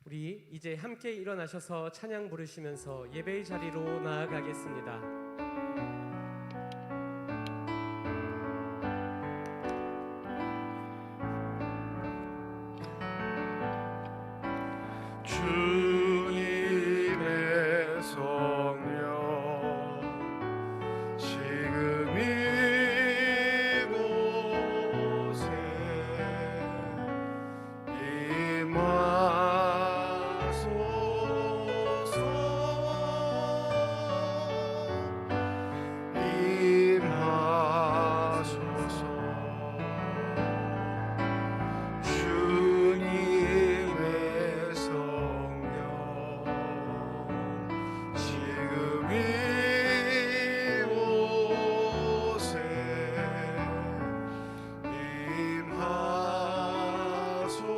우리 이제 함께 일어나셔서 찬양 부르시면서 예배의 자리로 나아가겠습니다. 주님의 성령 지금 이곳에 임하소서. 주님의 성령 지금 이곳에 임하소서.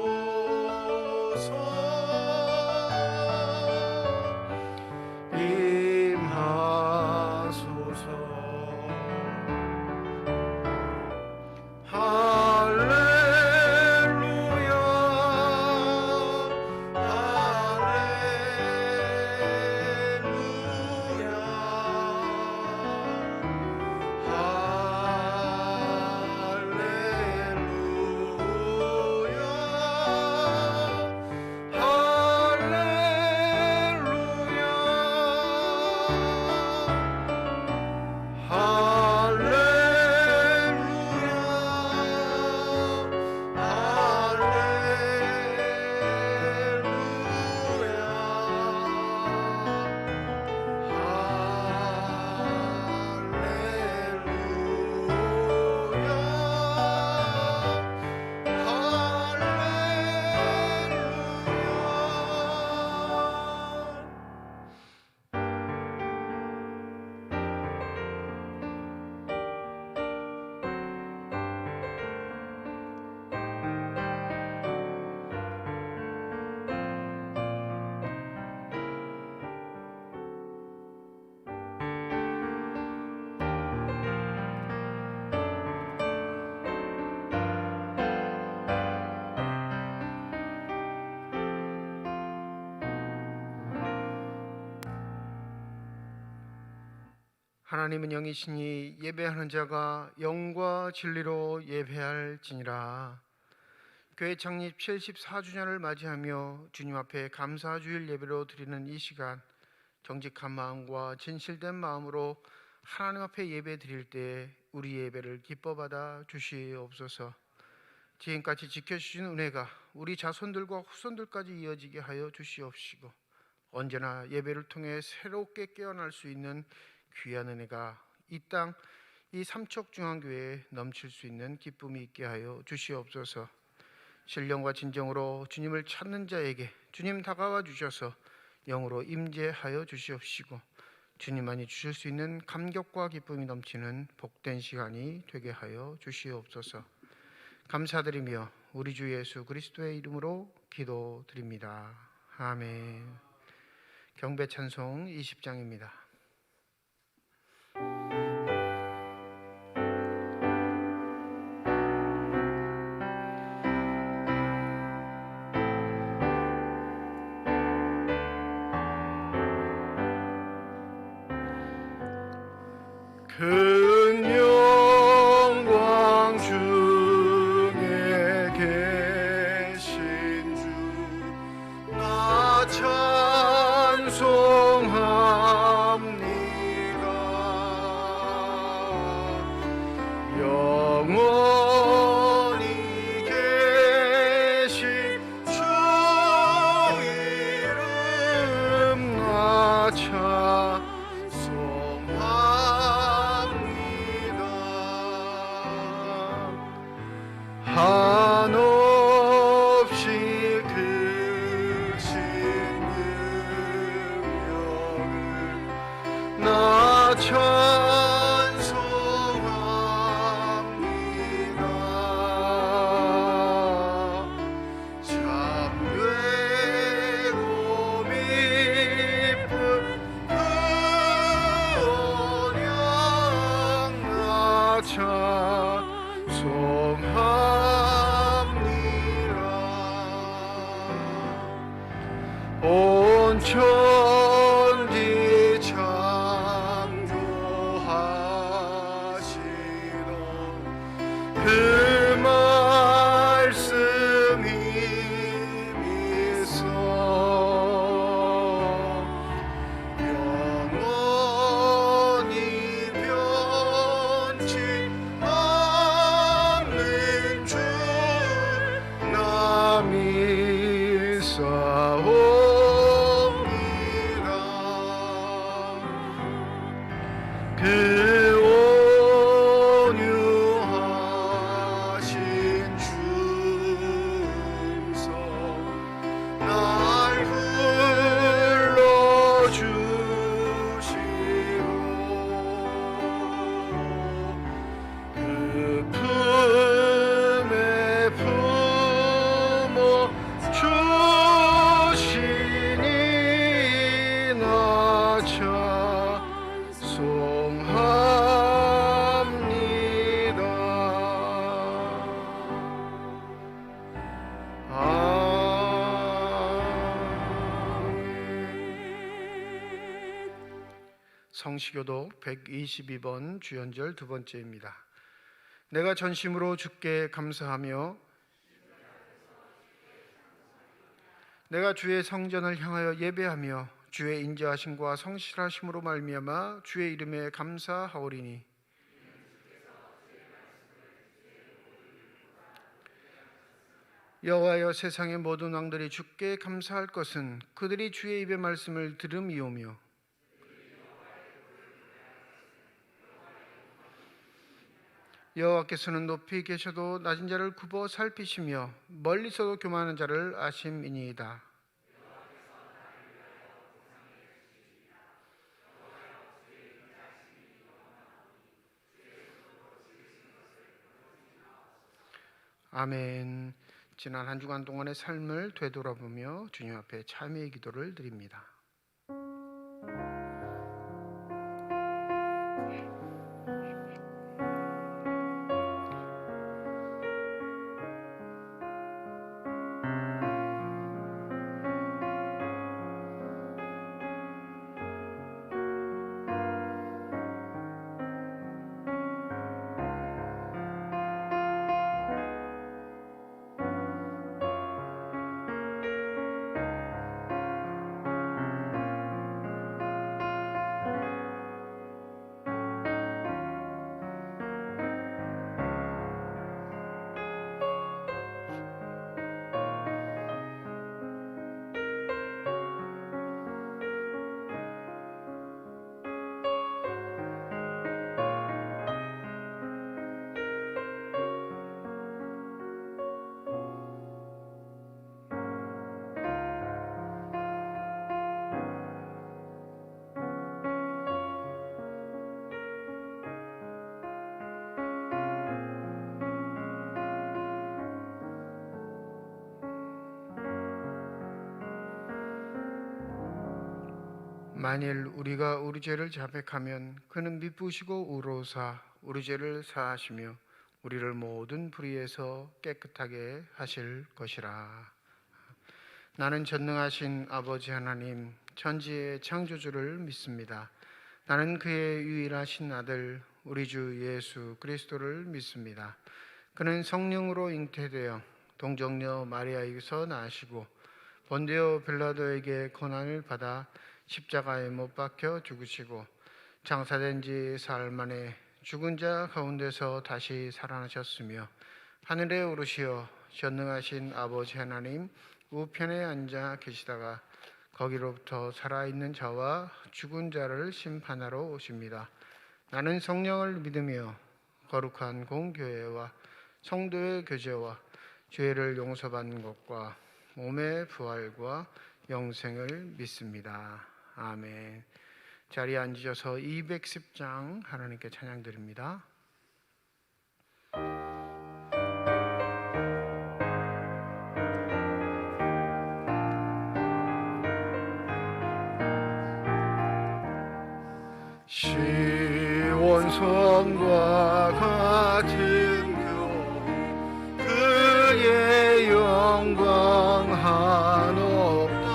할렐루야 할렐루야 하나님은 영이시니 예배하는 자가 영과 진리로 예배할지니라. 교회 창립 74주년을 맞이하며 주님 앞에 감사주일 예배로 드리는 이 시간, 정직한 마음과 진실된 마음으로 하나님 앞에 예배 드릴 때 우리 예배를 기뻐 받아 주시옵소서. 지금까지 지켜주신 은혜가 우리 자손들과 후손들까지 이어지게 하여 주시옵시고, 언제나 예배를 통해 새롭게 깨어날 수 있는 귀한 은혜가 이 땅, 이 삼척중앙교회에 넘칠 수 있는 기쁨이 있게 하여 주시옵소서. 신령과 진정으로 주님을 찾는 자에게 주님 다가와 주셔서 영으로 임재하여 주시옵시고, 주님만이 주실 수 있는 감격과 기쁨이 넘치는 복된 시간이 되게 하여 주시옵소서. 감사드리며 우리 주 예수 그리스도의 이름으로 기도드립니다. 아멘. 경배 찬송 20장입니다. 큰 영광 중에 계신 주 나 찬송합니다. 영원히 계신 주 이름 나 찬송합니다. 온 천지 창조하시던 그 말씀 힘 있어 영원히 변치 않는 줄 나 믿사옵니다. 그 온유하신 중성 날 불러주시고 그 품에 품어 주시니 나 찬송합니다. 아멘. 성시교독 122번 주연절 두 번째입니다. 내가 전심으로 주께 감사하며 내가 주의 성전을 향하여 예배하며 주의 인자하심과 성실하심으로 말미암아 주의 이름에 감사하오리니 여호와여 세상의 모든 왕들이 주께 감사할 것은 그들이 주의 입의 말씀을 들음이오며 여호와께서는 높이 계셔도 낮은 자를 굽어 살피시며 멀리서도 교만한 자를 아심이니이다. 아멘. 지난 한 주간 동안의 삶을 되돌아보며 주님 앞에 참회의 기도를 드립니다. 만일 우리가 우리 죄를 자백하면 그는 미쁘시고 의로우사 우리 죄를 사하시며 우리를 모든 불의에서 깨끗하게 하실 것이라. 나는 전능하신 아버지 하나님 천지의 창조주를 믿습니다. 나는 그의 유일하신 아들 우리 주 예수 그리스도를 믿습니다. 그는 성령으로 잉태되어 동정녀 마리아에게서 나시고 본디오 빌라도에게 고난을 받아 십자가에 못 박혀 죽으시고 장사된 지 사흘 만에 죽은 자 가운데서 다시 살아나셨으며 하늘에 오르시어 전능하신 아버지 하나님 우편에 앉아 계시다가 거기로부터 살아있는 자와 죽은 자를 심판하러 오십니다. 나는 성령을 믿으며 거룩한 공교회와 성도의 교제와 죄를 용서받는 것과 몸의 부활과 영생을 믿습니다. 아멘. 자리에 앉으셔서 210장 하나님께 찬양 드립니다. 시온성과 같은 교 그의 영광 한없다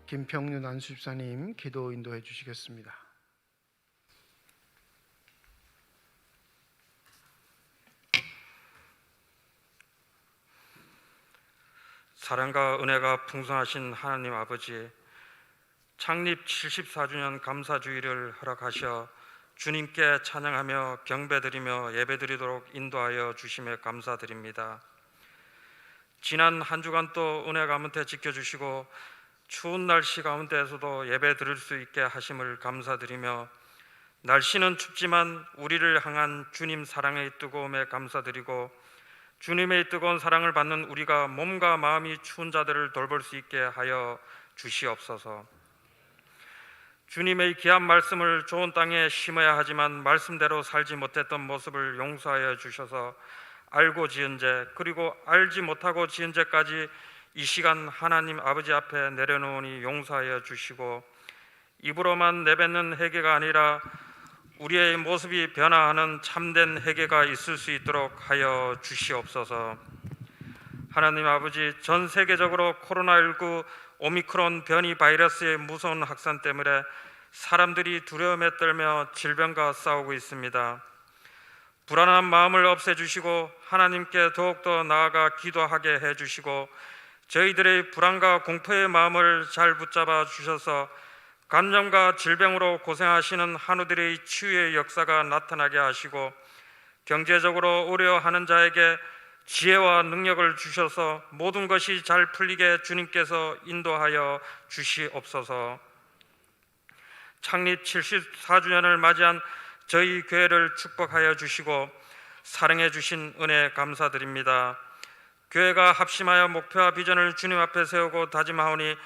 김평윤 안수집사님 기도 인도해 주시겠습니다. 사랑과 은혜가 풍성하신 하나님 아버지, 창립 74주년 감사주의를 허락하셔 주님께 찬양하며 경배드리며 예배드리도록 인도하여 주심에 감사드립니다. 지난 한 주간 또 은혜 가운데 지켜주시고 추운 날씨 가운데에서도 예배 드릴 수 있게 하심을 감사드리며, 날씨는 춥지만 우리를 향한 주님 사랑의 뜨거움에 감사드리고, 주님의 뜨거운 사랑을 받는 우리가 몸과 마음이 추운 자들을 돌볼 수 있게 하여 주시옵소서. 주님의 귀한 말씀을 좋은 땅에 심어야 하지만 말씀대로 살지 못했던 모습을 용서하여 주셔서 알고 지은 죄, 그리고 알지 못하고 지은 죄까지 이 시간 하나님 아버지 앞에 내려놓으니 용서하여 주시고, 입으로만 내뱉는 회개가 아니라 우리의 모습이 변화하는 참된 회개가 있을 수 있도록 하여 주시옵소서. 하나님 아버지, 전 세계적으로 코로나19 오미크론 변이 바이러스의 무서운 확산 때문에 사람들이 두려움에 떨며 질병과 싸우고 있습니다. 불안한 마음을 없애주시고 하나님께 더욱더 나아가 기도하게 해주시고, 저희들의 불안과 공포의 마음을 잘 붙잡아 주셔서 감염과 질병으로 고생하시는 한우들의 치유의 역사가 나타나게 하시고, 경제적으로 어려워하는 자에게 지혜와 능력을 주셔서 모든 것이 잘 풀리게 주님께서 인도하여 주시옵소서. 창립 74주년을 맞이한 저희 교회를 축복하여 주시고 사랑해 주신 은혜 감사드립니다. 교회가 합심하여 목표와 비전을 주님 앞에 세우고 다짐하오니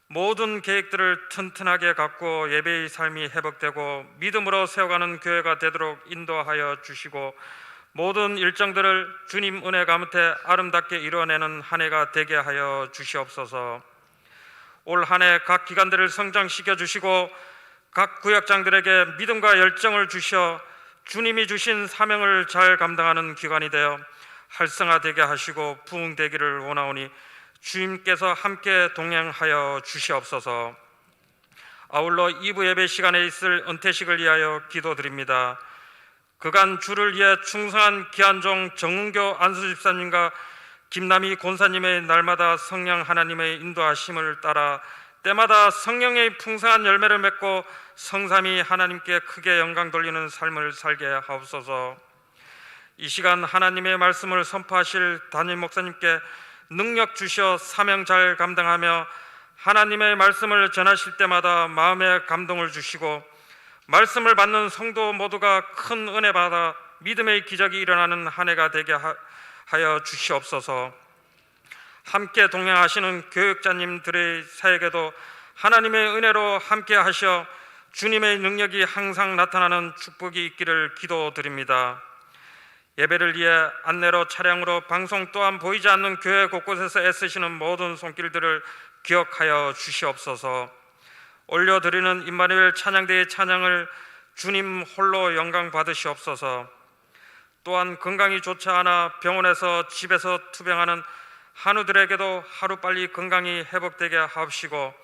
모든 계획들을 튼튼하게 갖고 예배의 삶이 회복되고 믿음으로 세워가는 교회가 되도록 인도하여 주시고, 모든 일정들을 주님 은혜 가운데 아름답게 이루어내는 한 해가 되게 하여 주시옵소서. 올 한 해 각 기관들을 성장시켜 주시고 각 구역장들에게 믿음과 열정을 주셔 주님이 주신 사명을 잘 감당하는 기관이 되어 활성화되게 하시고 부흥되기를 원하오니 주님께서 함께 동행하여 주시옵소서. 아울러 2부 예배 시간에 있을 은퇴식을 위하여 기도드립니다. 그간 주를 위해 충성한 귀한종 정은교 안수집사님과 김남희 권사님의 날마다 성령 하나님의 인도하심을 따라 때마다 성령의 풍성한 열매를 맺고 성삼위 하나님께 크게 영광 돌리는 삶을 살게 하옵소서. 이 시간 하나님의 말씀을 선포하실 담임 목사님께 능력 주셔 사명 잘 감당하며 하나님의 말씀을 전하실 때마다 마음의 감동을 주시고, 말씀을 받는 성도 모두가 큰 은혜 받아 믿음의 기적이 일어나는 한 해가 되게 하여 주시옵소서. 함께 동행하시는 교육자님들의 사역에도 하나님의 은혜로 함께 하셔 주님의 능력이 항상 나타나는 축복이 있기를 기도드립니다. 예배를 위해 안내로 차량으로 방송 또한 보이지 않는 교회 곳곳에서 애쓰시는 모든 손길들을 기억하여 주시옵소서. 올려드리는 임마누엘 찬양대의 찬양을 주님 홀로 영광 받으시옵소서. 또한 건강이 좋지 않아 병원에서 집에서 투병하는 한우들에게도 하루빨리 건강이 회복되게 하옵시고,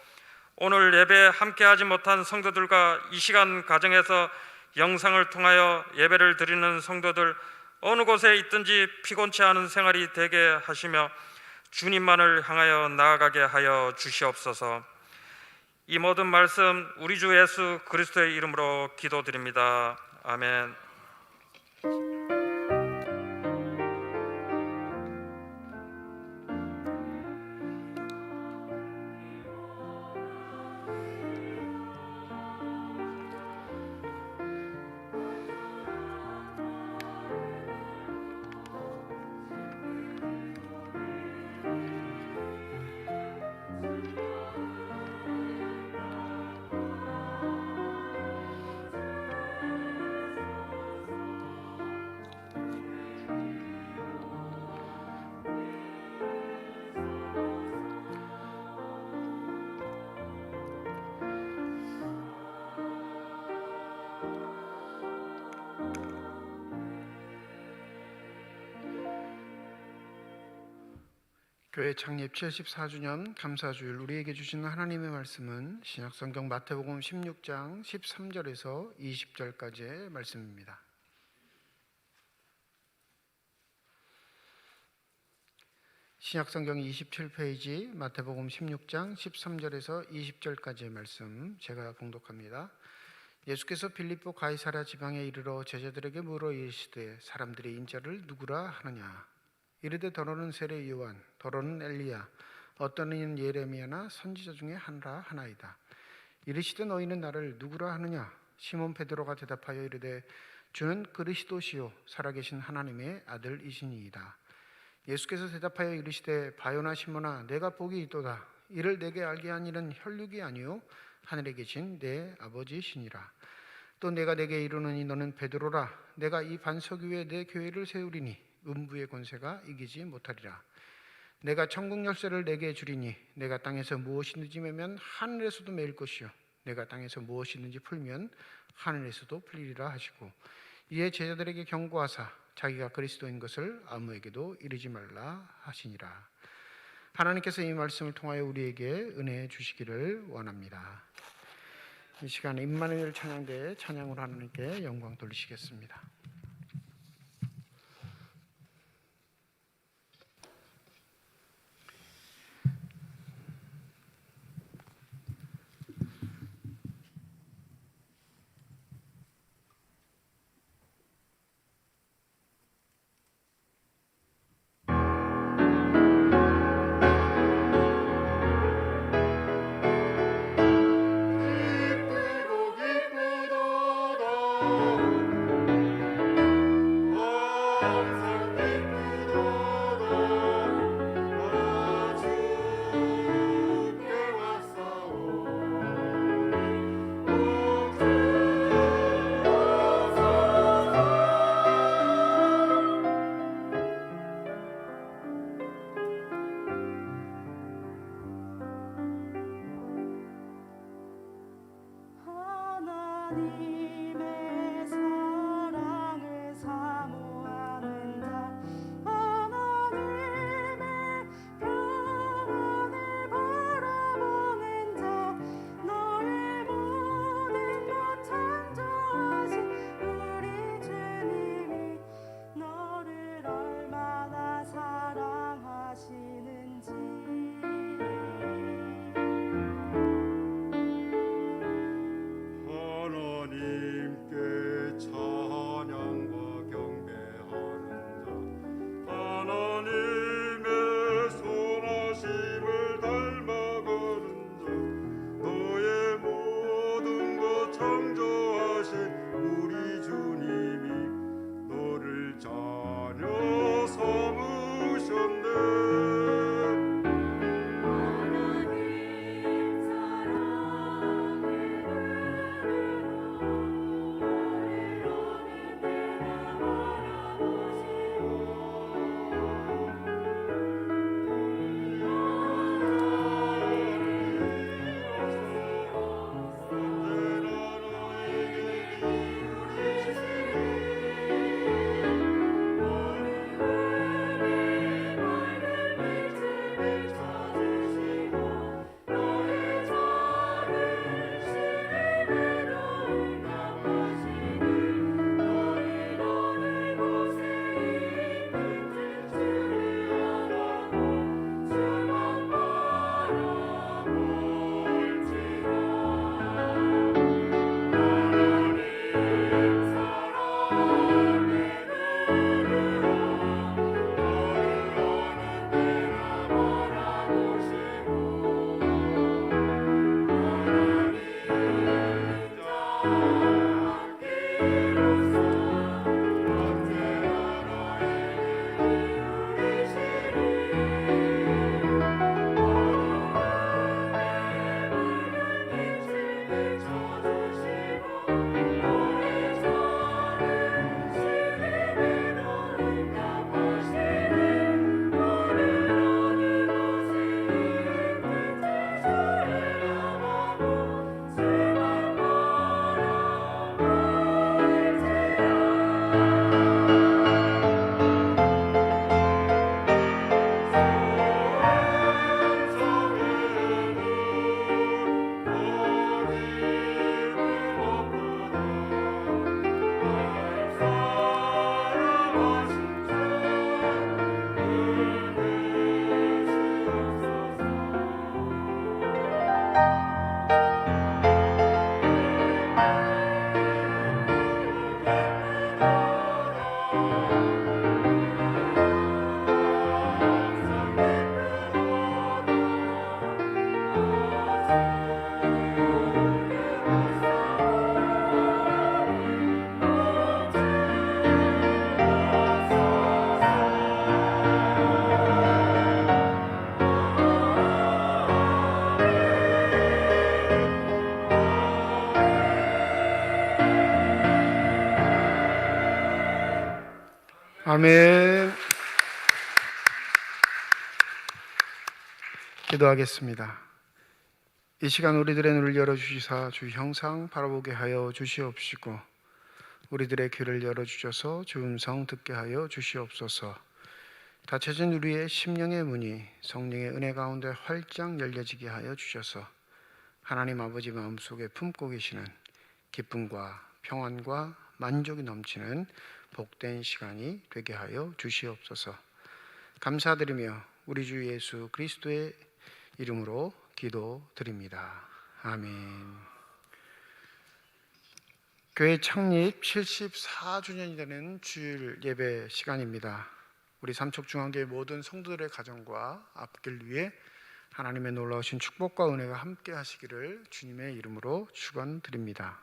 오늘 예배에 함께하지 못한 성도들과 이 시간 가정에서 영상을 통하여 예배를 드리는 성도들 어느 곳에 있든지 피곤치 않은 생활이 되게 하시며 주님만을 향하여 나아가게 하여 주시옵소서. 이 모든 말씀 우리 주 예수 그리스도의 이름으로 기도드립니다. 아멘. 교회 창립 74주년 감사주일 우리에게 주신 하나님의 말씀은 신약성경 마태복음 16장 13절에서 20절까지의 말씀입니다. 신약성경 27페이지 마태복음 16장 13절에서 20절까지의 말씀 제가 봉독합니다. 예수께서 빌립보 가이사랴 지방에 이르러 제자들에게 물어 이르시되 사람들이 인자를 누구라 하느냐. 이르되 더러는 세례 요한, 더러는 엘리야, 어떤 이는 예레미야나 선지자 중에 하나라 하나이다. 이르시되 너희는 나를 누구라 하느냐. 시몬 베드로가 대답하여 이르되 주는 그리스도시요 살아계신 하나님의 아들이시니이다. 예수께서 대답하여 이르시되 바요나 시몬아 내가 복이 있도다. 이를 내게 알게 한 일은 혈육이 아니요 하늘에 계신 내 아버지시니라. 또 내가 내게 이르노니 너는 베드로라. 내가 이 반석 위에 내 교회를 세우리니 음부의 권세가 이기지 못하리라. 내가 천국 열쇠를 내게 주리니 내가 땅에서 무엇이든지 매면 하늘에서도 매일 것이요 내가 땅에서 무엇이든지 풀면 하늘에서도 풀리리라 하시고 이에 제자들에게 경고하사 자기가 그리스도인 것을 아무에게도 이르지 말라 하시니라. 하나님께서 이 말씀을 통하여 우리에게 은혜 주시기를 원합니다. 이 시간에 임마누엘 찬양대에 찬양으로 하나님께 영광 돌리시겠습니다. 하나님의 사랑을 사모하는 자, 하나님의 평안을 바라보는 자, 너의 모든 것 창조하신 우리 주님이 너를 얼마나 사랑하시는지. 하나님 아멘. 기도하겠습니다. 이 시간 우리들의 눈을 열어주시사 주 형상 바라보게 하여 주시옵시고 우리들의 귀를 열어주셔서 주 음성 듣게 하여 주시옵소서. 닫혀진 우리의 심령의 문이 성령의 은혜 가운데 활짝 열려지게 하여 주셔서 하나님 아버지 마음속에 품고 계시는 기쁨과 평안과 만족이 넘치는 복된 시간이 되게 하여 주시옵소서. 감사드리며 우리 주 예수 그리스도의 이름으로 기도드립니다. 아멘. 교회 창립 74주년이 되는 주일 예배 시간입니다. 우리 삼척중앙교회 모든 성도들의 가정과 앞길 위해 하나님의 놀라우신 축복과 은혜가 함께 하시기를 주님의 이름으로 축원드립니다.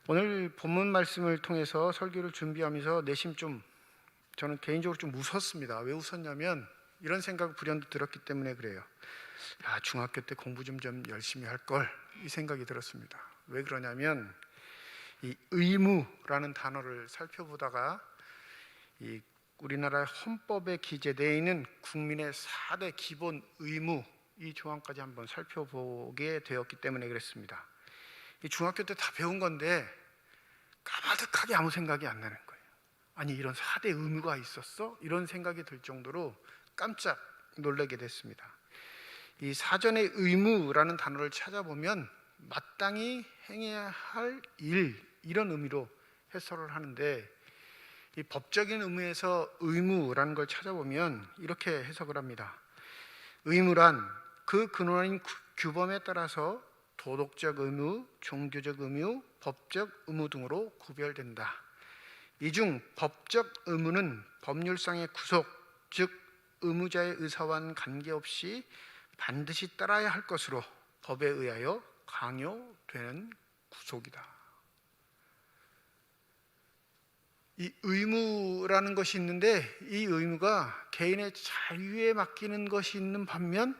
오늘 본문 말씀을 통해서 설교를 준비하면서 내심 저는 개인적으로 좀 웃었습니다. 왜 웃었냐면 이런 생각이 불현듯 들었기 때문에 그래요. 중학교 때 공부 좀 열심히 할 걸, 이 생각이 들었습니다. 왜 그러냐면 이 의무라는 단어를 살펴보다가 이 우리나라 헌법에 기재되어 있는 국민의 4대 기본 의무, 이 조항까지 한번 살펴보게 되었기 때문에 그랬습니다. 이 중학교 때 다 배운 건데 까마득하게 아무 생각이 안 나는 거예요. 아니, 이런 4대 의무가 있었어? 이런 생각이 들 정도로 깜짝 놀라게 됐습니다. 이 사전의 의무라는 단어를 찾아보면 마땅히 행해야 할 일, 이런 의미로 해설을 하는데 이 법적인 의무에서 의무라는 걸 찾아보면 이렇게 해석을 합니다. 의무란 그 근원인 규범에 따라서 도덕적 의무, 종교적 의무, 법적 의무 등으로 구별된다. 이 중 법적 의무는 법률상의 구속, 즉 의무자의 의사와는 관계없이 반드시 따라야 할 것으로 법에 의하여 강요되는 구속이다. 이 의무라는 것이 있는데 이 의무가 개인의 자유에 맡기는 것이 있는 반면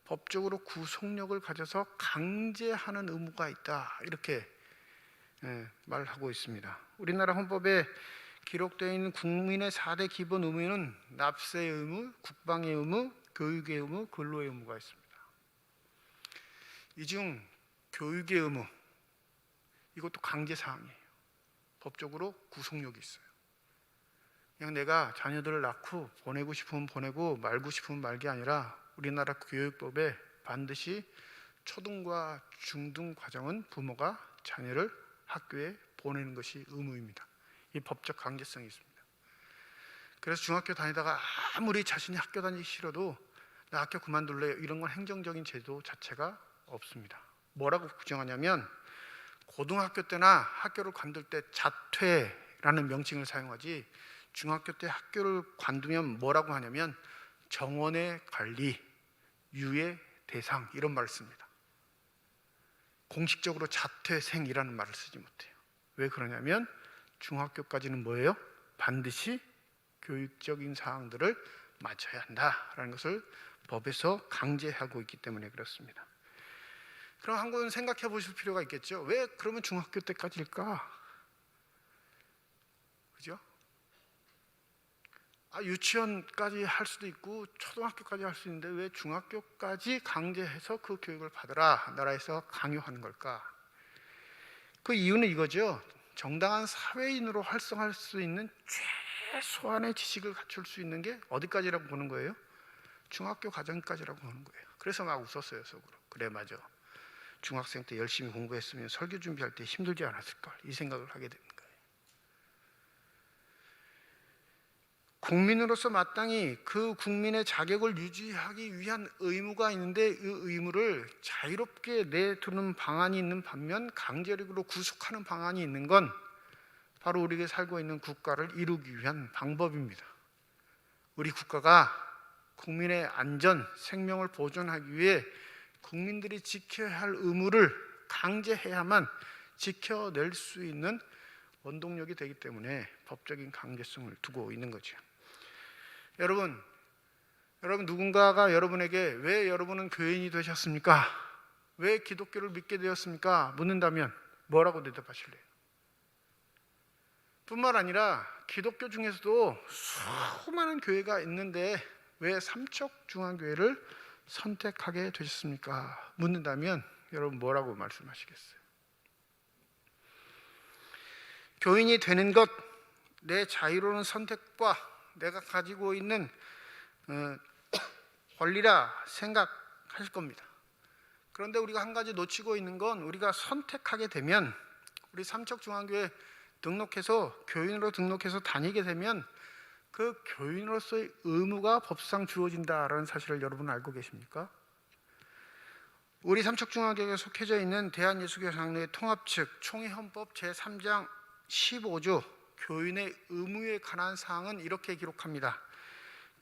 법적으로 구속력을 가져서 강제하는 의무가 있다, 이렇게 말하고 있습니다. 우리나라 헌법에 기록되어 있는 국민의 4대 기본 의무는 납세의 의무, 국방의 의무, 교육의 의무, 근로의 의무가 있습니다. 이 중 교육의 의무, 이것도 강제사항이에요. 법적으로 구속력이 있어요. 그냥 내가 자녀들을 낳고 보내고 싶으면 보내고 말고 싶으면 말게 아니라 우리나라 교육법에 반드시 초등과 중등 과정은 부모가 자녀를 학교에 보내는 것이 의무입니다. 이 법적 강제성이 있습니다. 그래서 중학교 다니다가 아무리 자신이 학교 다니기 싫어도 나 학교 그만둘래요, 이런 건 행정적인 제도 자체가 없습니다. 뭐라고 규정하냐면 고등학교 때나 학교를 관둘 때 자퇴라는 명칭을 사용하지 중학교 때 학교를 관두면 뭐라고 하냐면 정원의 관리, 유예 대상, 이런 말을 씁니다. 공식적으로 자퇴생이라는 말을 쓰지 못해요. 왜 그러냐면 중학교까지는 뭐예요? 반드시 교육적인 사항들을 맞춰야 한다라는 것을 법에서 강제하고 있기 때문에 그렇습니다. 그럼 한번 생각해 보실 필요가 있겠죠. 왜 그러면 중학교 때까지일까? 그죠? 유치원까지 할 수도 있고 초등학교까지 할 수 있는데 왜 중학교까지 강제해서 그 교육을 받으라 나라에서 강요하는 걸까? 그 이유는 이거죠. 정당한 사회인으로 활성화할 수 있는 최소한의 지식을 갖출 수 있는 게 어디까지라고 보는 거예요? 중학교 과정까지라고 보는 거예요. 그래서 막 웃었어요, 속으로. 그래, 맞아. 중학생 때 열심히 공부했으면 설교 준비할 때 힘들지 않았을까, 이 생각을 하게 됩니다. 국민으로서 마땅히 그 국민의 자격을 유지하기 위한 의무가 있는데 그 의무를 자유롭게 내두는 방안이 있는 반면 강제력으로 구속하는 방안이 있는 건 바로 우리가 살고 있는 국가를 이루기 위한 방법입니다. 우리 국가가 국민의 안전, 생명을 보존하기 위해 국민들이 지켜야 할 의무를 강제해야만 지켜낼 수 있는 원동력이 되기 때문에 법적인 강제성을 두고 있는 거죠. 여러분 누군가가 여러분에게 왜 여러분은 교인이 되셨습니까? 왜 기독교를 믿게 되었습니까? 묻는다면 뭐라고 대답하실래요? 뿐만 아니라 기독교 중에서도 수많은 교회가 있는데 왜 삼척중앙교회를 선택하게 되셨습니까? 묻는다면 여러분 뭐라고 말씀하시겠어요? 교인이 되는 것, 내 자유로운 선택과 내가 가지고 있는 권리라 생각하실 겁니다. 그런데 우리가 한 가지 놓치고 있는 건 우리가 선택하게 되면 우리 삼척중앙교회 등록해서 교인으로 등록해서 다니게 되면 그 교인으로서의 의무가 법상 주어진다라는 사실을 여러분 알고 계십니까? 우리 삼척중앙교회에 속해져 있는 대한예수교 장로회 통합 측 총회헌법 제3장 15조 교인의 의무에 관한 사항은 이렇게 기록합니다.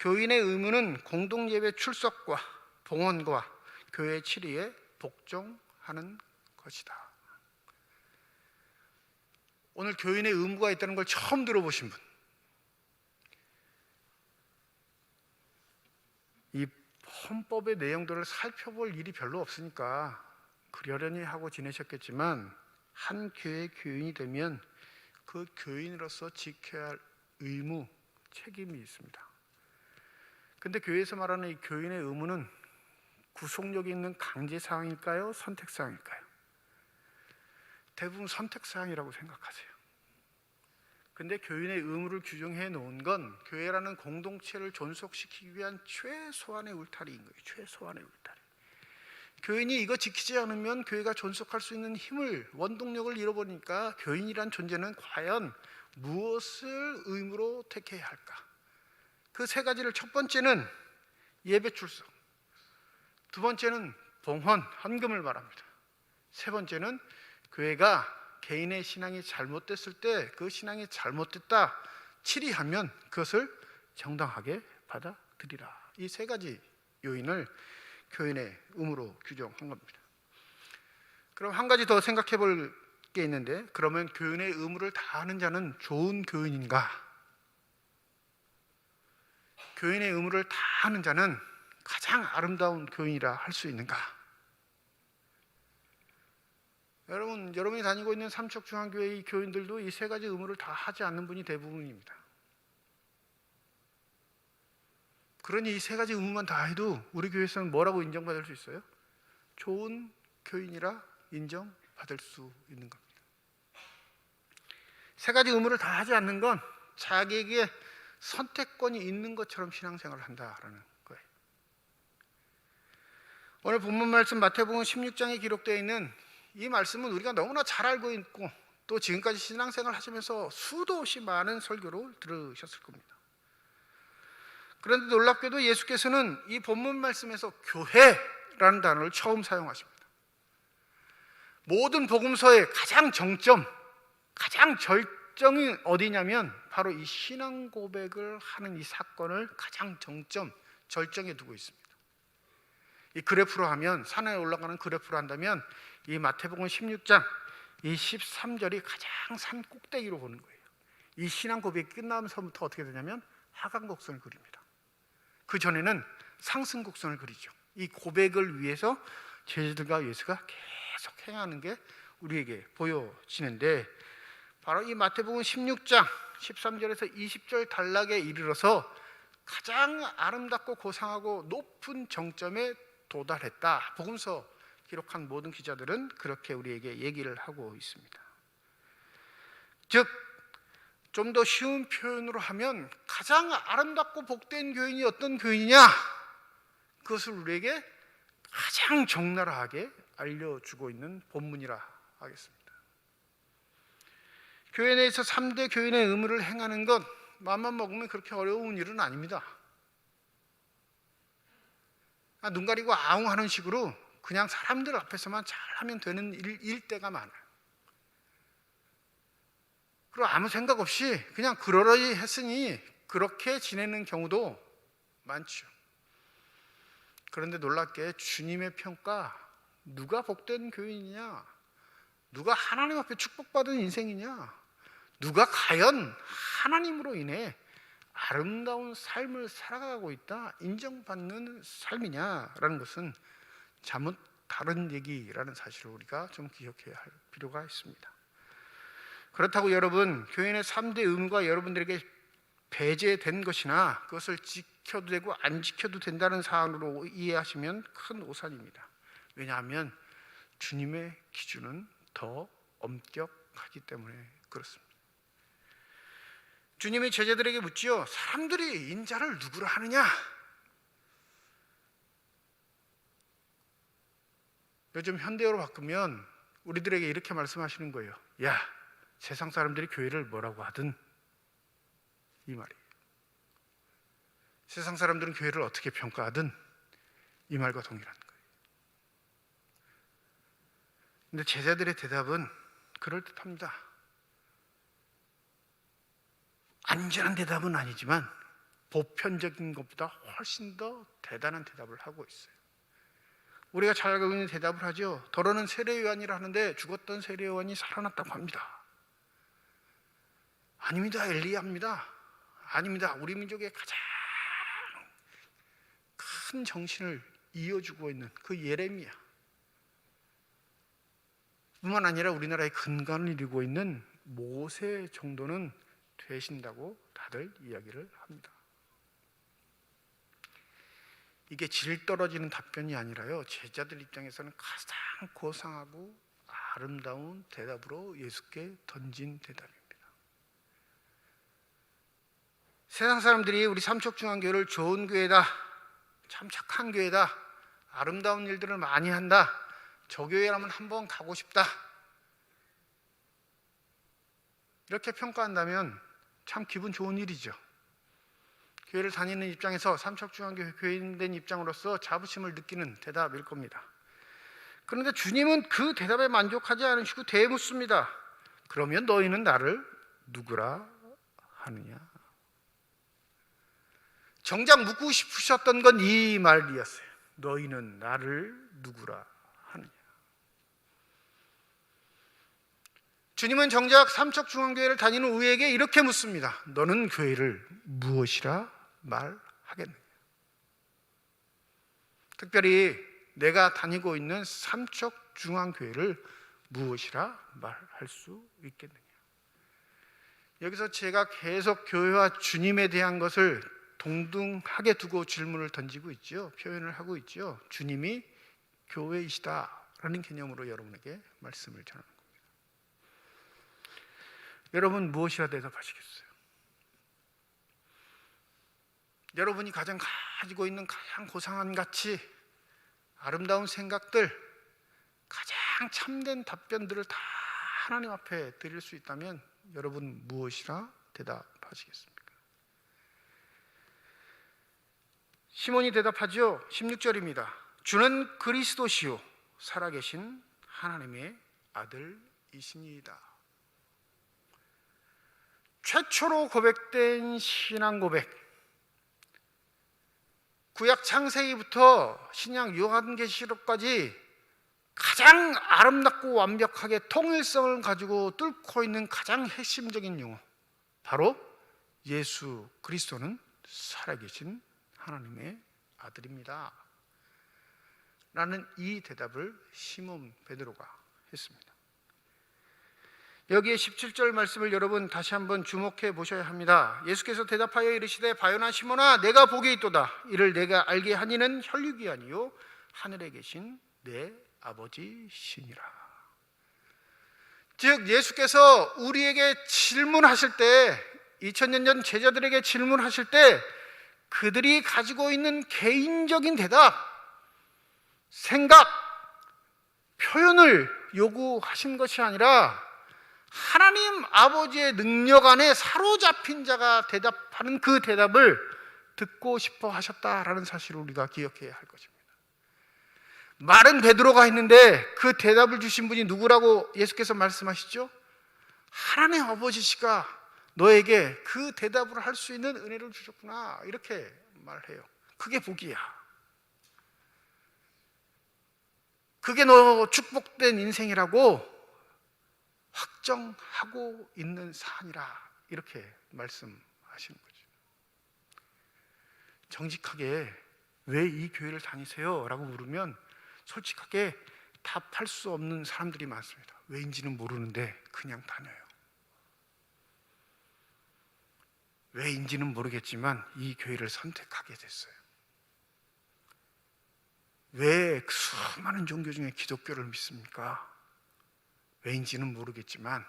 교인의 의무는 공동예배 출석과 봉헌과 교회 치리에 복종하는 것이다. 오늘 교인의 의무가 있다는 걸 처음 들어보신 분, 이 헌법의 내용들을 살펴볼 일이 별로 없으니까 그러려니 하고 지내셨겠지만 한 교회 교인이 되면 그 교인으로서 지켜야 할 의무, 책임이 있습니다. 근데 교회에서 말하는 이 교인의 의무는 구속력이 있는 강제사항일까요? 선택사항일까요? 대부분 선택사항이라고 생각하세요. 근데 교인의 의무를 규정해 놓은 건 교회라는 공동체를 존속시키기 위한 최소한의 울타리인 거예요. 최소한의 울타리. 교인이 이거 지키지 않으면 교회가 존속할 수 있는 힘을, 원동력을 잃어버리니까 교인이란 존재는 과연 무엇을 의무로 택해야 할까? 그 세 가지를 첫 번째는 예배 출석, 두 번째는 봉헌, 헌금을 말합니다. 세 번째는 교회가 개인의 신앙이 잘못됐을 때 그 신앙이 잘못됐다 치리하면 그것을 정당하게 받아들이라. 이 세 가지 요인을 교인의 의무로 규정한 겁니다. 그럼 한 가지 더 생각해 볼 게 있는데, 그러면 교인의 의무를 다하는 자는 좋은 교인인가? 교인의 의무를 다하는 자는 가장 아름다운 교인이라 할 수 있는가? 여러분이 다니고 있는 삼척중앙교회의 교인들도 이 세 가지 의무를 다 하지 않는 분이 대부분입니다. 그러니 이 세 가지 의무만 다 해도 우리 교회에서는 뭐라고 인정받을 수 있어요? 좋은 교인이라 인정받을 수 있는 겁니다. 세 가지 의무를 다 하지 않는 건 자기에게 선택권이 있는 것처럼 신앙생활을 한다라는 거예요. 오늘 본문 말씀 마태복음 16장에 기록되어 있는 이 말씀은 우리가 너무나 잘 알고 있고 또 지금까지 신앙생활 하시면서 수도 없이 많은 설교를 들으셨을 겁니다. 그런데 놀랍게도 예수께서는 이 본문 말씀에서 교회라는 단어를 처음 사용하십니다. 모든 복음서의 가장 정점, 가장 절정이 어디냐면 바로 이 신앙 고백을 하는 이 사건을 가장 정점, 절정에 두고 있습니다. 이 그래프로 하면, 산에 올라가는 그래프로 한다면 이 마태복음 16장 이 13절이 가장 산 꼭대기로 보는 거예요. 이 신앙 고백이 끝나면서부터 어떻게 되냐면 하강 곡선을 그립니다. 그 전에는 상승 곡선을 그리죠. 이 고백을 위해서 제자들과 예수가 계속 행하는 게 우리에게 보여지는데, 바로 이 마태복음 16장 13절에서 20절 단락에 이르러서 가장 아름답고 고상하고 높은 정점에 도달했다. 복음서 기록한 모든 기자들은 그렇게 우리에게 얘기를 하고 있습니다. 즉, 좀 더 쉬운 표현으로 하면 가장 아름답고 복된 교인이 어떤 교인이냐, 그것을 우리에게 가장 적나라하게 알려주고 있는 본문이라 하겠습니다. 교회 내에서 3대 교인의 의무를 행하는 것, 마음만 먹으면 그렇게 어려운 일은 아닙니다. 눈 가리고 아웅하는 식으로 그냥 사람들 앞에서만 잘하면 되는 일 때가 많아요. 그리고 아무 생각 없이 그냥 그러려니 했으니 그렇게 지내는 경우도 많죠. 그런데 놀랍게 주님의 평가, 누가 복된 교인이냐, 누가 하나님 앞에 축복받은 인생이냐, 누가 과연 하나님으로 인해 아름다운 삶을 살아가고 있다, 인정받는 삶이냐라는 것은 잘못 다른 얘기라는 사실을 우리가 좀 기억해야 할 필요가 있습니다. 그렇다고 여러분, 교인의 3대 의무가 여러분들에게 배제된 것이나 그것을 지켜도 되고 안 지켜도 된다는 사안으로 이해하시면 큰 오산입니다. 왜냐하면 주님의 기준은 더 엄격하기 때문에 그렇습니다. 주님이 제자들에게 묻지요. 사람들이 인자를 누구라 하느냐? 요즘 현대어로 바꾸면 우리들에게 이렇게 말씀하시는 거예요. 야, 세상 사람들이 교회를 뭐라고 하든, 이 말이에요. 세상 사람들은 교회를 어떻게 평가하든 이 말과 동일한 거예요. 근데 제자들의 대답은 그럴듯합니다. 안전한 대답은 아니지만 보편적인 것보다 훨씬 더 대단한 대답을 하고 있어요. 우리가 잘 알고 있는 대답을 하죠. 더러는 세례요한이라 하는데 죽었던 세례요한이 살아났다고 합니다. 아닙니다. 엘리야입니다. 아닙니다. 우리 민족의 가장 큰 정신을 이어주고 있는 그 예레미야 뿐만 아니라 우리나라의 근간을 이루고 있는 모세 정도는 되신다고 다들 이야기를 합니다. 이게 질 떨어지는 답변이 아니라요, 제자들 입장에서는 가장 고상하고 아름다운 대답으로 예수께 던진 대답입니다. 세상 사람들이 우리 삼척중앙교회를 좋은 교회다, 참 착한 교회다, 아름다운 일들을 많이 한다, 저 교회라면 한번 가고 싶다, 이렇게 평가한다면 참 기분 좋은 일이죠. 교회를 다니는 입장에서 삼척중앙교회 교인된 입장으로서 자부심을 느끼는 대답일 겁니다. 그런데 주님은 그 대답에 만족하지 않으시고 되묻습니다. 그러면 너희는 나를 누구라 하느냐? 정작 묻고 싶으셨던 건 이 말이었어요. 너희는 나를 누구라 하느냐? 주님은 정작 삼척중앙교회를 다니는 우리에게 이렇게 묻습니다. 너는 교회를 무엇이라 말하겠느냐? 특별히 내가 다니고 있는 삼척중앙교회를 무엇이라 말할 수 있겠느냐? 여기서 제가 계속 교회와 주님에 대한 것을 동등하게 두고 질문을 던지고 있죠. 표현을 하고 있죠. 주님이 교회이시다라는 개념으로 여러분에게 말씀을 전합니다. 여러분 무엇이라 대답하시겠어요? 여러분이 가장 가지고 있는 가장 고상한 가치, 아름다운 생각들, 가장 참된 답변들을 다 하나님 앞에 드릴 수 있다면 여러분 무엇이라 대답하시겠습니까? 시몬이 대답하죠. 16절입니다. 주는 그리스도시요 살아계신 하나님의 아들이시니이다. 최초로 고백된 신앙 고백, 구약 창세기부터 신약 요한계시록까지 가장 아름답고 완벽하게 통일성을 가지고 뚫고 있는 가장 핵심적인 용어, 바로 예수 그리스도는 살아계신 하나님의 아들입니다 라는 이 대답을 시몬 베드로가 했습니다. 여기에 17절 말씀을 여러분 다시 한번 주목해 보셔야 합니다. 예수께서 대답하여 이르시되 바요나 시몬아 내가 복이 있도다. 이를 내가 알게 하니는 혈육이 아니요 하늘에 계신 내 아버지시니라. 즉 예수께서 우리에게 질문하실 때, 2000년 전 제자들에게 질문하실 때 그들이 가지고 있는 개인적인 대답, 생각, 표현을 요구하신 것이 아니라 하나님 아버지의 능력 안에 사로잡힌 자가 대답하는 그 대답을 듣고 싶어 하셨다라는 사실을 우리가 기억해야 할 것입니다. 말은 베드로가 했는데 그 대답을 주신 분이 누구라고 예수께서 말씀하시죠? 하나님 아버지시가 너에게 그 대답을 할 수 있는 은혜를 주셨구나, 이렇게 말해요. 그게 복이야. 그게 너 축복된 인생이라고 확정하고 있는 사안이라, 이렇게 말씀하시는 거죠. 정직하게 왜 이 교회를 다니세요? 라고 물으면 솔직하게 답할 수 없는 사람들이 많습니다. 왜인지는 모르는데 그냥 다녀요 왜인지는 모르겠지만 이 교회를 선택하게 됐어요. 왜 수많은 종교 중에 기독교를 믿습니까? 왜인지는 모르겠지만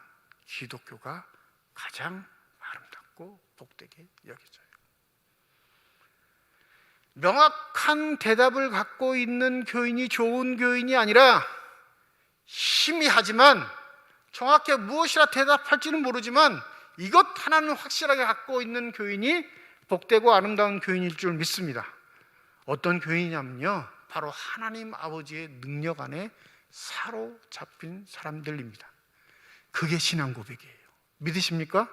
기독교가 가장 아름답고 복되게 여겨져요. 명확한 대답을 갖고 있는 교인이 좋은 교인이 아니라 희미하지만 정확히 무엇이라 대답할지는 모르지만 이것 하나는 확실하게 갖고 있는 교인이 복되고 아름다운 교인일 줄 믿습니다. 어떤 교인이냐면요, 바로 하나님 아버지의 능력 안에 사로잡힌 사람들입니다. 그게 신앙 고백이에요. 믿으십니까?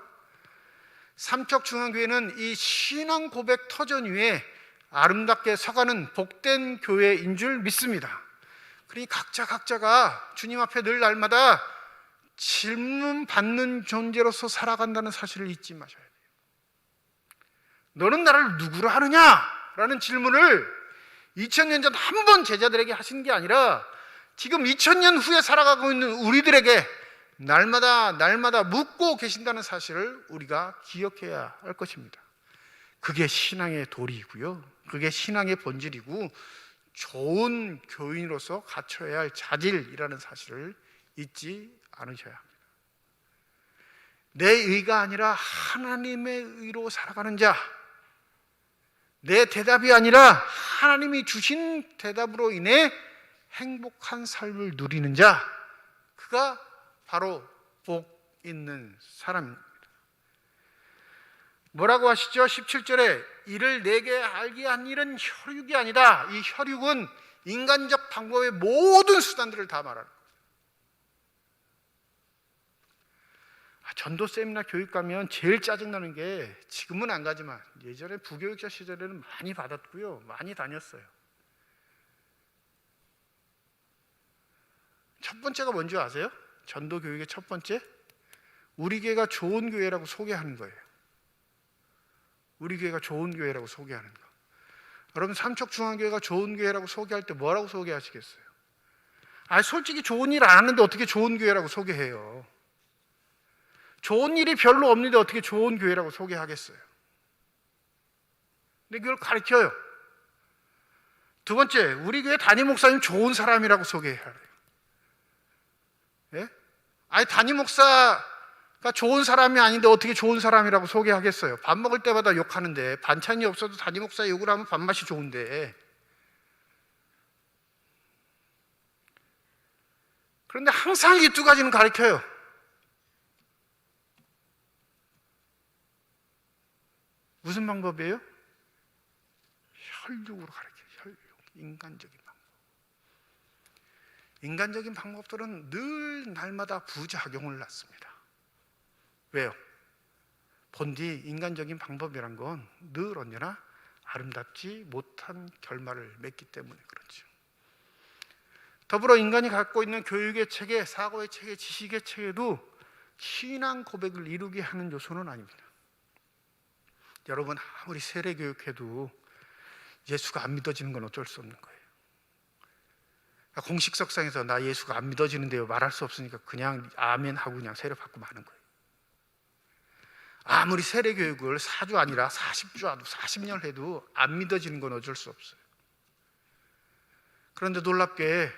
삼척중앙교회는 이 신앙 고백 터전 위에 아름답게 서가는 복된 교회인 줄 믿습니다. 그러니 각자가 주님 앞에 늘 날마다 질문 받는 존재로서 살아간다는 사실을 잊지 마셔야 돼요. 너는 나를 누구로 하느냐? 라는 질문을 2000년 전 한 번 제자들에게 하신 게 아니라 지금 2000년 후에 살아가고 있는 우리들에게 날마다 묻고 계신다는 사실을 우리가 기억해야 할 것입니다. 그게 신앙의 도리이고요, 그게 신앙의 본질이고 좋은 교인으로서 갖춰야 할 자질이라는 사실을 잊지 않으셔야 합니다. 내 의가 아니라 하나님의 의로 살아가는 자, 내 대답이 아니라 하나님이 주신 대답으로 인해 행복한 삶을 누리는 자, 그가 바로 복 있는 사람입니다. 뭐라고 하시죠? 17절에 이를 내게 알게 한 일은 혈육이 아니다. 이 혈육은 인간적 방법의 모든 수단들을 다 말하는 거예요. 전도 세미나 교육 가면 제일 짜증나는 게, 지금은 안 가지만 예전에 부교육자 시절에는 많이 받았고요, 많이 다녔어요. 첫 번째가 뭔지 아세요? 전도 교육의 첫 번째, 우리 교회가 좋은 교회라고 소개하는 거예요. 우리 교회가 좋은 교회라고 소개하는 거. 여러분, 삼척중앙교회가 좋은 교회라고 소개할 때 뭐라고 소개하시겠어요? 솔직히 좋은 일 안 하는데 어떻게 좋은 교회라고 소개해요? 좋은 일이 별로 없는데 어떻게 좋은 교회라고 소개하겠어요? 근데 그걸 가르쳐요. 두 번째, 우리 교회 담임 목사님 좋은 사람이라고 소개해야 해요. 예? 담임 목사가 좋은 사람이 아닌데 어떻게 좋은 사람이라고 소개하겠어요? 밥 먹을 때마다 욕하는데, 반찬이 없어도 담임 목사 욕을 하면 밥맛이 좋은데. 그런데 항상 이 두 가지는 가르쳐요. 무슨 방법이에요? 혈육으로 가르쳐요. 혈육, 인간적인 방법. 인간적인 방법들은 늘 날마다 부작용을 낳습니다. 왜요? 본디 인간적인 방법이란 건 늘 언제나 아름답지 못한 결말을 맺기 때문에 그렇죠. 더불어 인간이 갖고 있는 교육의 체계, 사고의 체계, 지식의 체계도 신앙 고백을 이루게 하는 요소는 아닙니다. 여러분, 아무리 세례 교육해도 예수가 안 믿어지는 건 어쩔 수 없는 거예요. 공식 석상에서 나 예수가 안 믿어지는데요 말할 수 없으니까 그냥 아멘 하고 그냥 세례 받고 마는 거예요. 아무리 세례 교육을 4주 아니라 40주 하도 40년 해도 안 믿어지는 건 어쩔 수 없어요. 그런데 놀랍게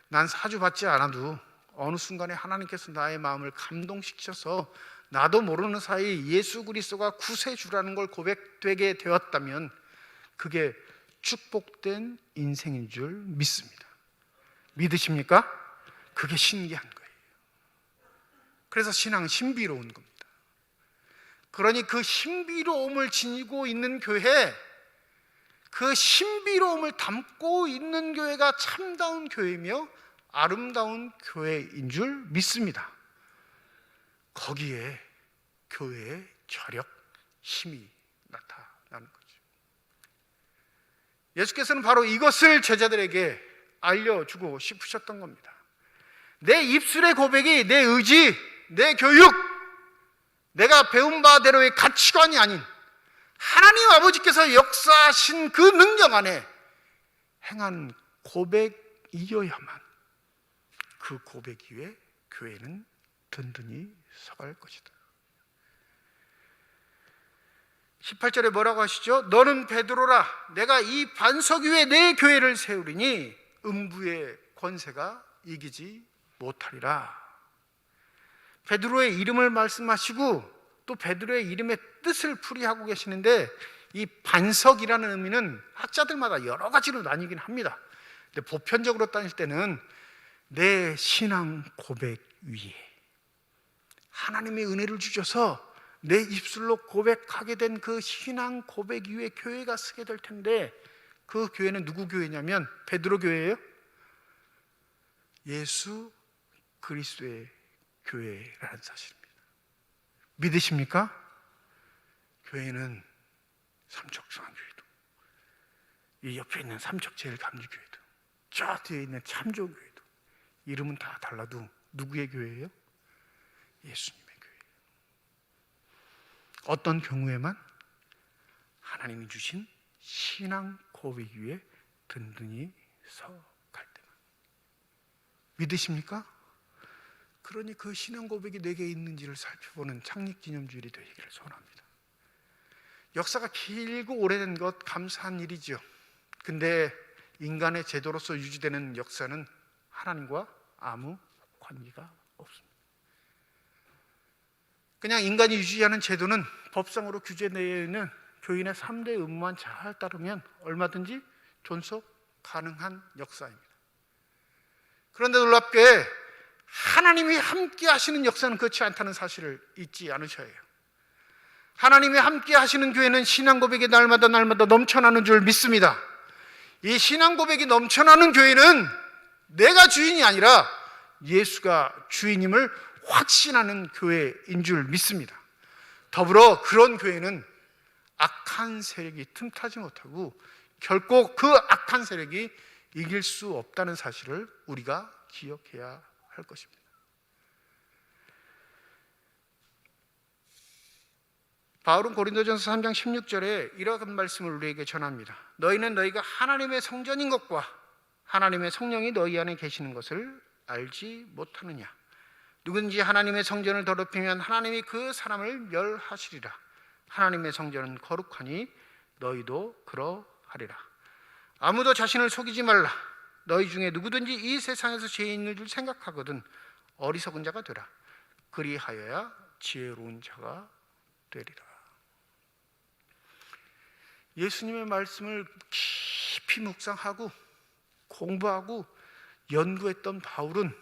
난 4주 받지 않아도 어느 순간에 하나님께서 나의 마음을 감동시켜서 나도 모르는 사이 예수 그리스도가 구세주라는 걸 고백되게 되었다면 그게 축복된 인생인 줄 믿습니다. 믿으십니까? 그게 신기한 거예요. 그래서 신앙은 신비로운 겁니다. 그러니 그 신비로움을 지니고 있는 교회, 그 신비로움을 담고 있는 교회가 참다운 교회이며 아름다운 교회인 줄 믿습니다. 거기에 교회의 저력, 힘이 나타나는 거죠. 예수께서는 바로 이것을 제자들에게 알려주고 싶으셨던 겁니다. 내 입술의 고백이 내 의지, 내 교육, 내가 배운 바대로의 가치관이 아닌 하나님 아버지께서 역사하신 그 능력 안에 행한 고백이어야만 그 고백 위에 교회는 든든히 서갈 것이다. 18절에 뭐라고 하시죠? 너는 베드로라. 내가 이 반석 위에 내 교회를 세우리니 음부의 권세가 이기지 못하리라. 베드로의 이름을 말씀하시고 또 베드로의 이름의 뜻을 풀이하고 계시는데, 이 반석이라는 의미는 학자들마다 여러 가지로 나뉘긴 합니다. 근데 보편적으로 따질 때는 내 신앙 고백 위에 하나님의 은혜를 주셔서 내 입술로 고백하게 된 그 신앙 고백 위에 교회가 서게 될 텐데, 그 교회는 누구 교회냐면 베드로 교회예요. 예수 그리스도의 교회라는 사실입니다. 믿으십니까? 교회는 삼척중앙교회도, 이 옆에 있는 삼척제일감리교회도, 저 뒤에 있는 참조교회도 이름은 다 달라도 누구의 교회예요? 예수님의 교회예요. 어떤 경우에만? 하나님이 주신 신앙 고백 위에 든든히 서갈 때만. 믿으십니까? 그러니 그 신앙 고백이 내게 있는지를 살펴보는 창립기념주일이 되기를 소원합니다. 역사가 길고 오래된 것 감사한 일이죠. 근데 인간의 제도로서 유지되는 역사는 하나님과 아무 관계가 없습니다. 그냥 인간이 유지하는 제도는 법상으로 규제 내에 있는 교인의 3대 의무만 잘 따르면 얼마든지 존속 가능한 역사입니다. 그런데 놀랍게 하나님이 함께 하시는 역사는 그렇지 않다는 사실을 잊지 않으셔야 해요. 하나님이 함께 하시는 교회는 신앙 고백이 날마다 넘쳐나는 줄 믿습니다. 이 신앙 고백이 넘쳐나는 교회는 내가 주인이 아니라 예수가 주인임을 확신하는 교회인 줄 믿습니다. 더불어 그런 교회는 악한 세력이 틈타지 못하고 결코 그 악한 세력이 이길 수 없다는 사실을 우리가 기억해야 할 것입니다. 바울은 고린도전서 3장 16절에 이러한 말씀을 우리에게 전합니다. 너희는 너희가 하나님의 성전인 것과 하나님의 성령이 너희 안에 계시는 것을 알지 못하느냐. 누구든지 하나님의 성전을 더럽히면 하나님이 그 사람을 멸하시리라. 하나님의 성전은 거룩하니 너희도 그러하리라. 아무도 자신을 속이지 말라. 너희 중에 누구든지 이 세상에서 죄 있는 줄 생각하거든 어리석은 자가 되라. 그리하여야 지혜로운 자가 되리라. 예수님의 말씀을 깊이 묵상하고 공부하고 연구했던 바울은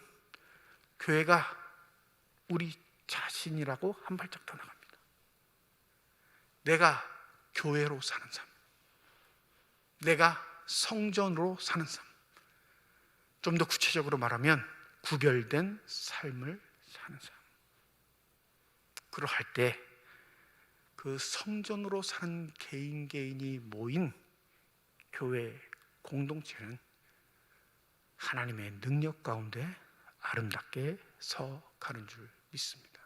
교회가 우리 자신이라고 한 발짝 더 나갑니다. 내가 교회로 사는 삶, 내가 성전으로 사는 삶, 좀 더 구체적으로 말하면 구별된 삶을 사는 삶. 그러할 때 그 성전으로 사는 개인이 모인 교회 공동체는 하나님의 능력 가운데 아름답게 서가는 줄 믿습니다.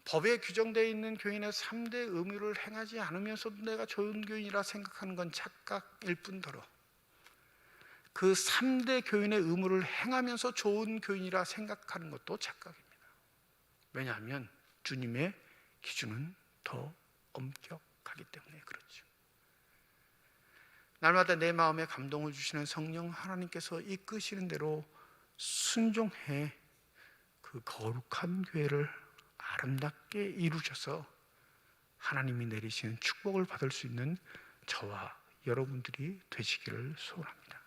법에 규정되어 있는 교인의 3대 의무를 행하지 않으면서도 내가 좋은 교인이라 생각하는 건 착각일 뿐더러 그 3대 교인의 의무를 행하면서 좋은 교인이라 생각하는 것도 착각입니다. 왜냐하면 주님의 기준은 더 엄격하기 때문에 그렇죠. 날마다 내 마음에 감동을 주시는 성령 하나님께서 이끄시는 대로 순종해 그 거룩한 교회를 아름답게 이루셔서 하나님이 내리시는 축복을 받을 수 있는 저와 여러분들이 되시기를 소원합니다.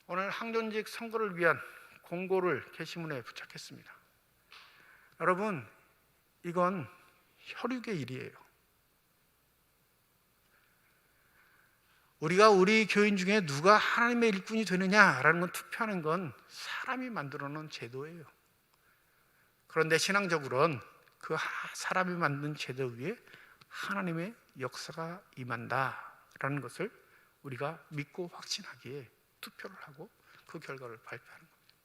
오늘 항존직 선거를 위한 공고를 게시문에 부착했습니다. 여러분, 이건 혈육의 일이에요. 우리가 우리 교인 중에 누가 하나님의 일꾼이 되느냐라는 건 투표하는 건 사람이 만들어 놓은 제도예요. 그런데 신앙적으로는 그 사람이 만든 제도 위에 하나님의 역사가 임한다라는 것을 우리가 믿고 확신하기에 투표를 하고 그 결과를 발표하는 겁니다.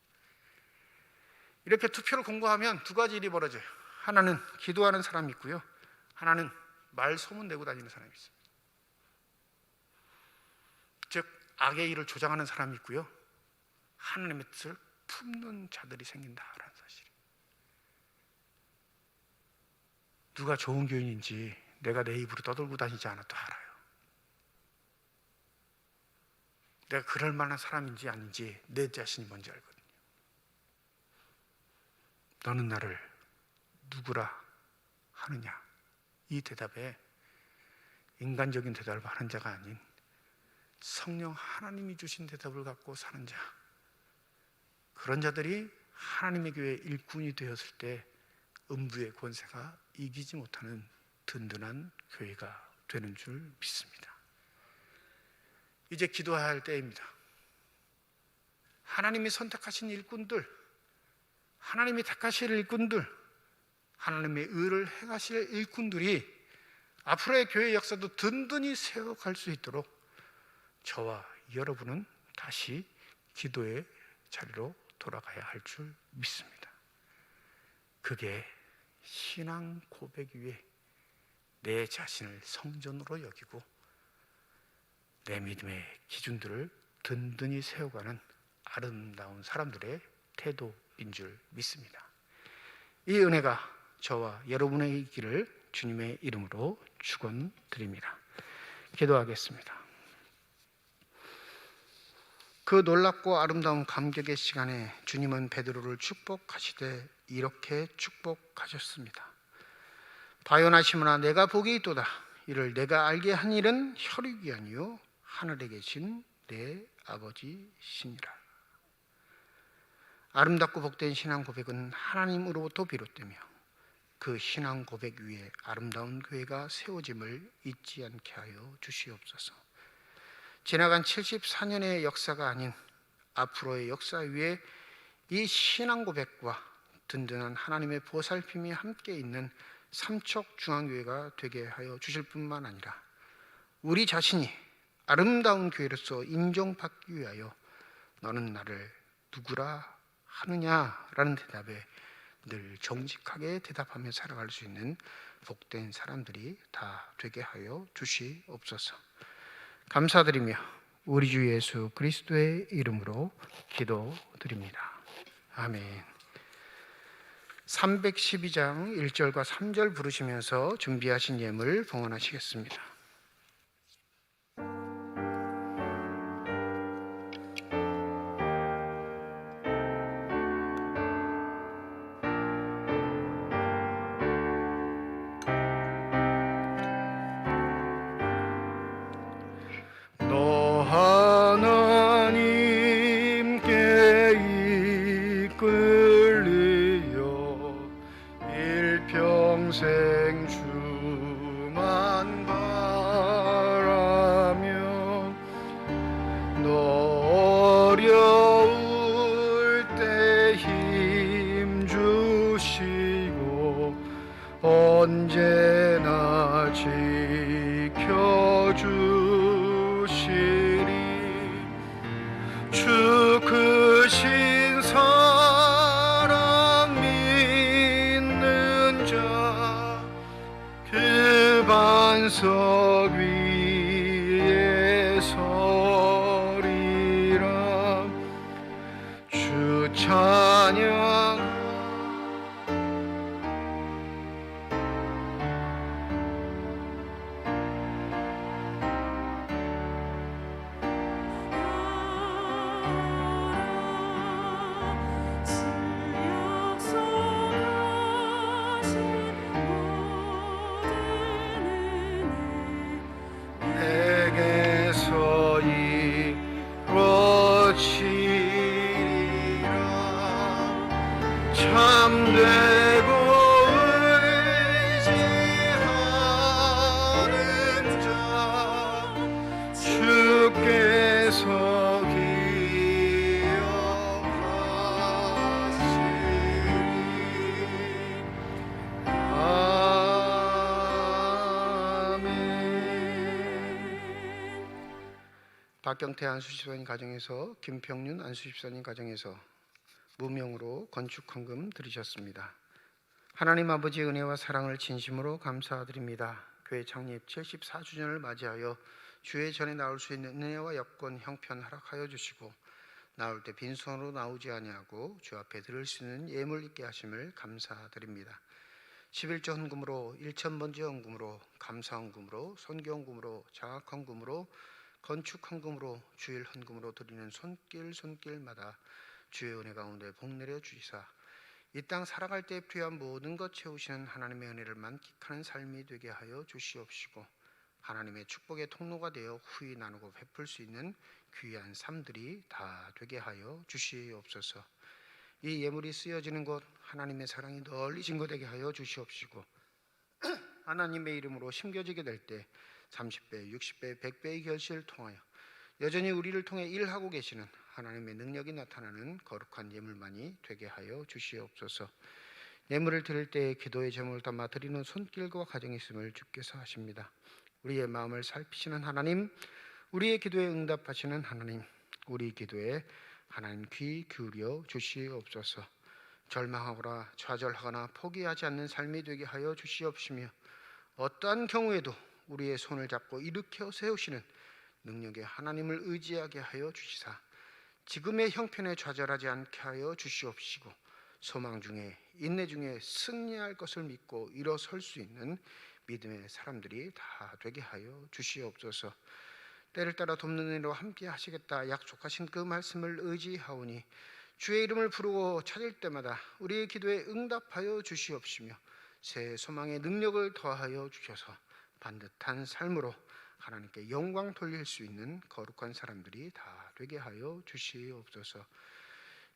이렇게 투표를 공고하면 두 가지 일이 벌어져요. 하나는 기도하는 사람이 있고요, 하나는 말 소문 내고 다니는 사람이 있습니다. 즉 악의 일을 조장하는 사람이 있고요, 하나님의 뜻을 품는 자들이 생긴다라는 사실이에요. 누가 좋은 교인인지 내가 내 입으로 떠들고 다니지 않아도 알아요. 내가 그럴 만한 사람인지 아닌지 내 자신이 뭔지 알거든요. 너는 나를 누구라 하느냐? 이 대답에 인간적인 대답을 하는 자가 아닌 성령 하나님이 주신 대답을 갖고 사는 자, 그런 자들이 하나님의 교회 일꾼이 되었을 때 음부의 권세가 이기지 못하는 든든한 교회가 되는 줄 믿습니다. 이제 기도해야 할 때입니다. 하나님이 선택하신 일꾼들, 하나님이 택하실 일꾼들, 하나님의 의를 행하실 일꾼들이 앞으로의 교회 역사도 든든히 세워갈 수 있도록 저와 여러분은 다시 기도의 자리로 돌아가야 할 줄 믿습니다. 그게 신앙 고백 위에 내 자신을 성전으로 여기고 내 믿음의 기준들을 든든히 세워가는 아름다운 사람들의 태도인 줄 믿습니다. 이 은혜가 저와 여러분의 있기를 주님의 이름으로 축원드립니다. 기도하겠습니다. 그 놀랍고 아름다운 감격의 시간에 주님은 베드로를 축복하시되 이렇게 축복하셨습니다. 바요나 시므나 내가 복이 있도다. 이를 내가 알게 한 일은 혈육이 아니요 하늘에 계신 내 아버지시니라. 아름답고 복된 신앙 고백은 하나님으로부터 비롯되며 그 신앙 고백 위에 아름다운 교회가 세워짐을 잊지 않게 하여 주시옵소서. 지나간 74년의 역사가 아닌 앞으로의 역사 위에 이 신앙 고백과 든든한 하나님의 보살핌이 함께 있는 삼척중앙교회가 되게 하여 주실 뿐만 아니라 우리 자신이 아름다운 교회로서 인정받기 위하여 너는 나를 누구라 하느냐라는 대답에 늘 정직하게 대답하며 살아갈 수 있는 복된 사람들이 다 되게 하여 주시옵소서. 감사드리며 우리 주 예수 그리스도의 이름으로 기도드립니다. 아멘. 312장 1절과 3절 부르시면서 준비하신 예물 봉헌하시겠습니다. 너 하나님께 이끌리어 일평생 주만 바라며 너 어려울 때 힘 주시고 언제나 지켜주시리. 주 크신 사랑 믿는 자 그 반석 위에 서리라. 주 찬양 내게서 이루어지리라. 참되고 의지하는 자 주께서 기억하시리. 박경태 안수집사님 가정에서 김평윤 안수집사님 가정에서 무명으로 건축헌금 드리셨습니다. 하나님 아버지의 은혜와 사랑을 진심으로 감사드립니다. 교회 창립 74주년을 맞이하여 주의 전에 나올 수 있는 은혜와 여건 형편 허락하여 주시고 나올 때 빈손으로 나오지 아니하고 주 앞에 드릴 수 있는 예물 있게 하심을 감사드립니다. 11조 헌금으로, 일천번째 헌금으로, 감사 헌금으로, 선교 헌금으로, 장학 헌금으로, 건축 헌금으로, 주일 헌금으로 드리는 손길마다 주의 은혜 가운데 복 내려 주시사 이 땅 살아갈 때 필요한 모든 것 채우시는 하나님의 은혜를 만끽하는 삶이 되게 하여 주시옵시고, 하나님의 축복의 통로가 되어 후히 나누고 베풀 수 있는 귀한 삶들이 다 되게 하여 주시옵소서. 이 예물이 쓰여지는 곳 하나님의 사랑이 널리 증거되게 하여 주시옵시고, 하나님의 이름으로 심겨지게 될 때 30배, 60배, 100배의 결실을 통하여 여전히 우리를 통해 일하고 계시는 하나님의 능력이 나타나는 거룩한 예물만이 되게 하여 주시옵소서. 예물을 드릴 때 기도의 제목을 담아 드리는 손길과 가정이 있음을 주께서 하십니다. 우리의 마음을 살피시는 하나님, 우리의 기도에 응답하시는 하나님, 우리 기도에 하나님 귀 기울여 주시옵소서. 절망하거나 좌절하거나 포기하지 않는 삶이 되게 하여 주시옵시며, 어떠한 경우에도 우리의 손을 잡고 일으켜 세우시는 능력의 하나님을 의지하게 하여 주시사 지금의 형편에 좌절하지 않게 하여 주시옵시고, 소망 중에 인내 중에 승리할 것을 믿고 일어설 수 있는 믿음의 사람들이 다 되게 하여 주시옵소서. 때를 따라 돕는 은혜로 함께 하시겠다 약속하신 그 말씀을 의지하오니 주의 이름을 부르고 찾을 때마다 우리의 기도에 응답하여 주시옵시며, 새 소망의 능력을 더하여 주셔서 반듯한 삶으로 하나님께 영광 돌릴 수 있는 거룩한 사람들이 다 되게 하여 주시옵소서.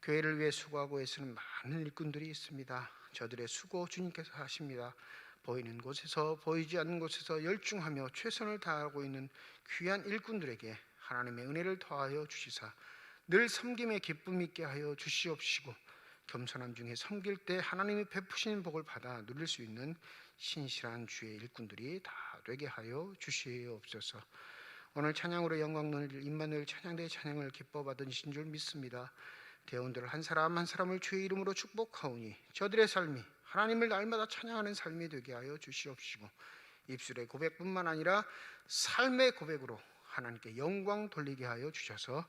교회를 위해 수고하고 애쓰는 많은 일꾼들이 있습니다. 저들의 수고 주님께서 하십니다. 보이는 곳에서 보이지 않는 곳에서 열중하며 최선을 다하고 있는 귀한 일꾼들에게 하나님의 은혜를 더하여 주시사 늘 섬김의 기쁨 있게 하여 주시옵시고, 겸손함 중에 섬길 때 하나님이 베푸신 복을 받아 누릴 수 있는 신실한 주의 일꾼들이 다 되게 하여 주시옵소서. 오늘 찬양으로 영광 돌릴 임마누엘 찬양대의 찬양을 기뻐 받으신 줄 믿습니다. 대원들 한 사람 한 사람을 주의 이름으로 축복하오니 저들의 삶이 하나님을 날마다 찬양하는 삶이 되게 하여 주시옵시고, 입술의 고백뿐만 아니라 삶의 고백으로 하나님께 영광 돌리게 하여 주셔서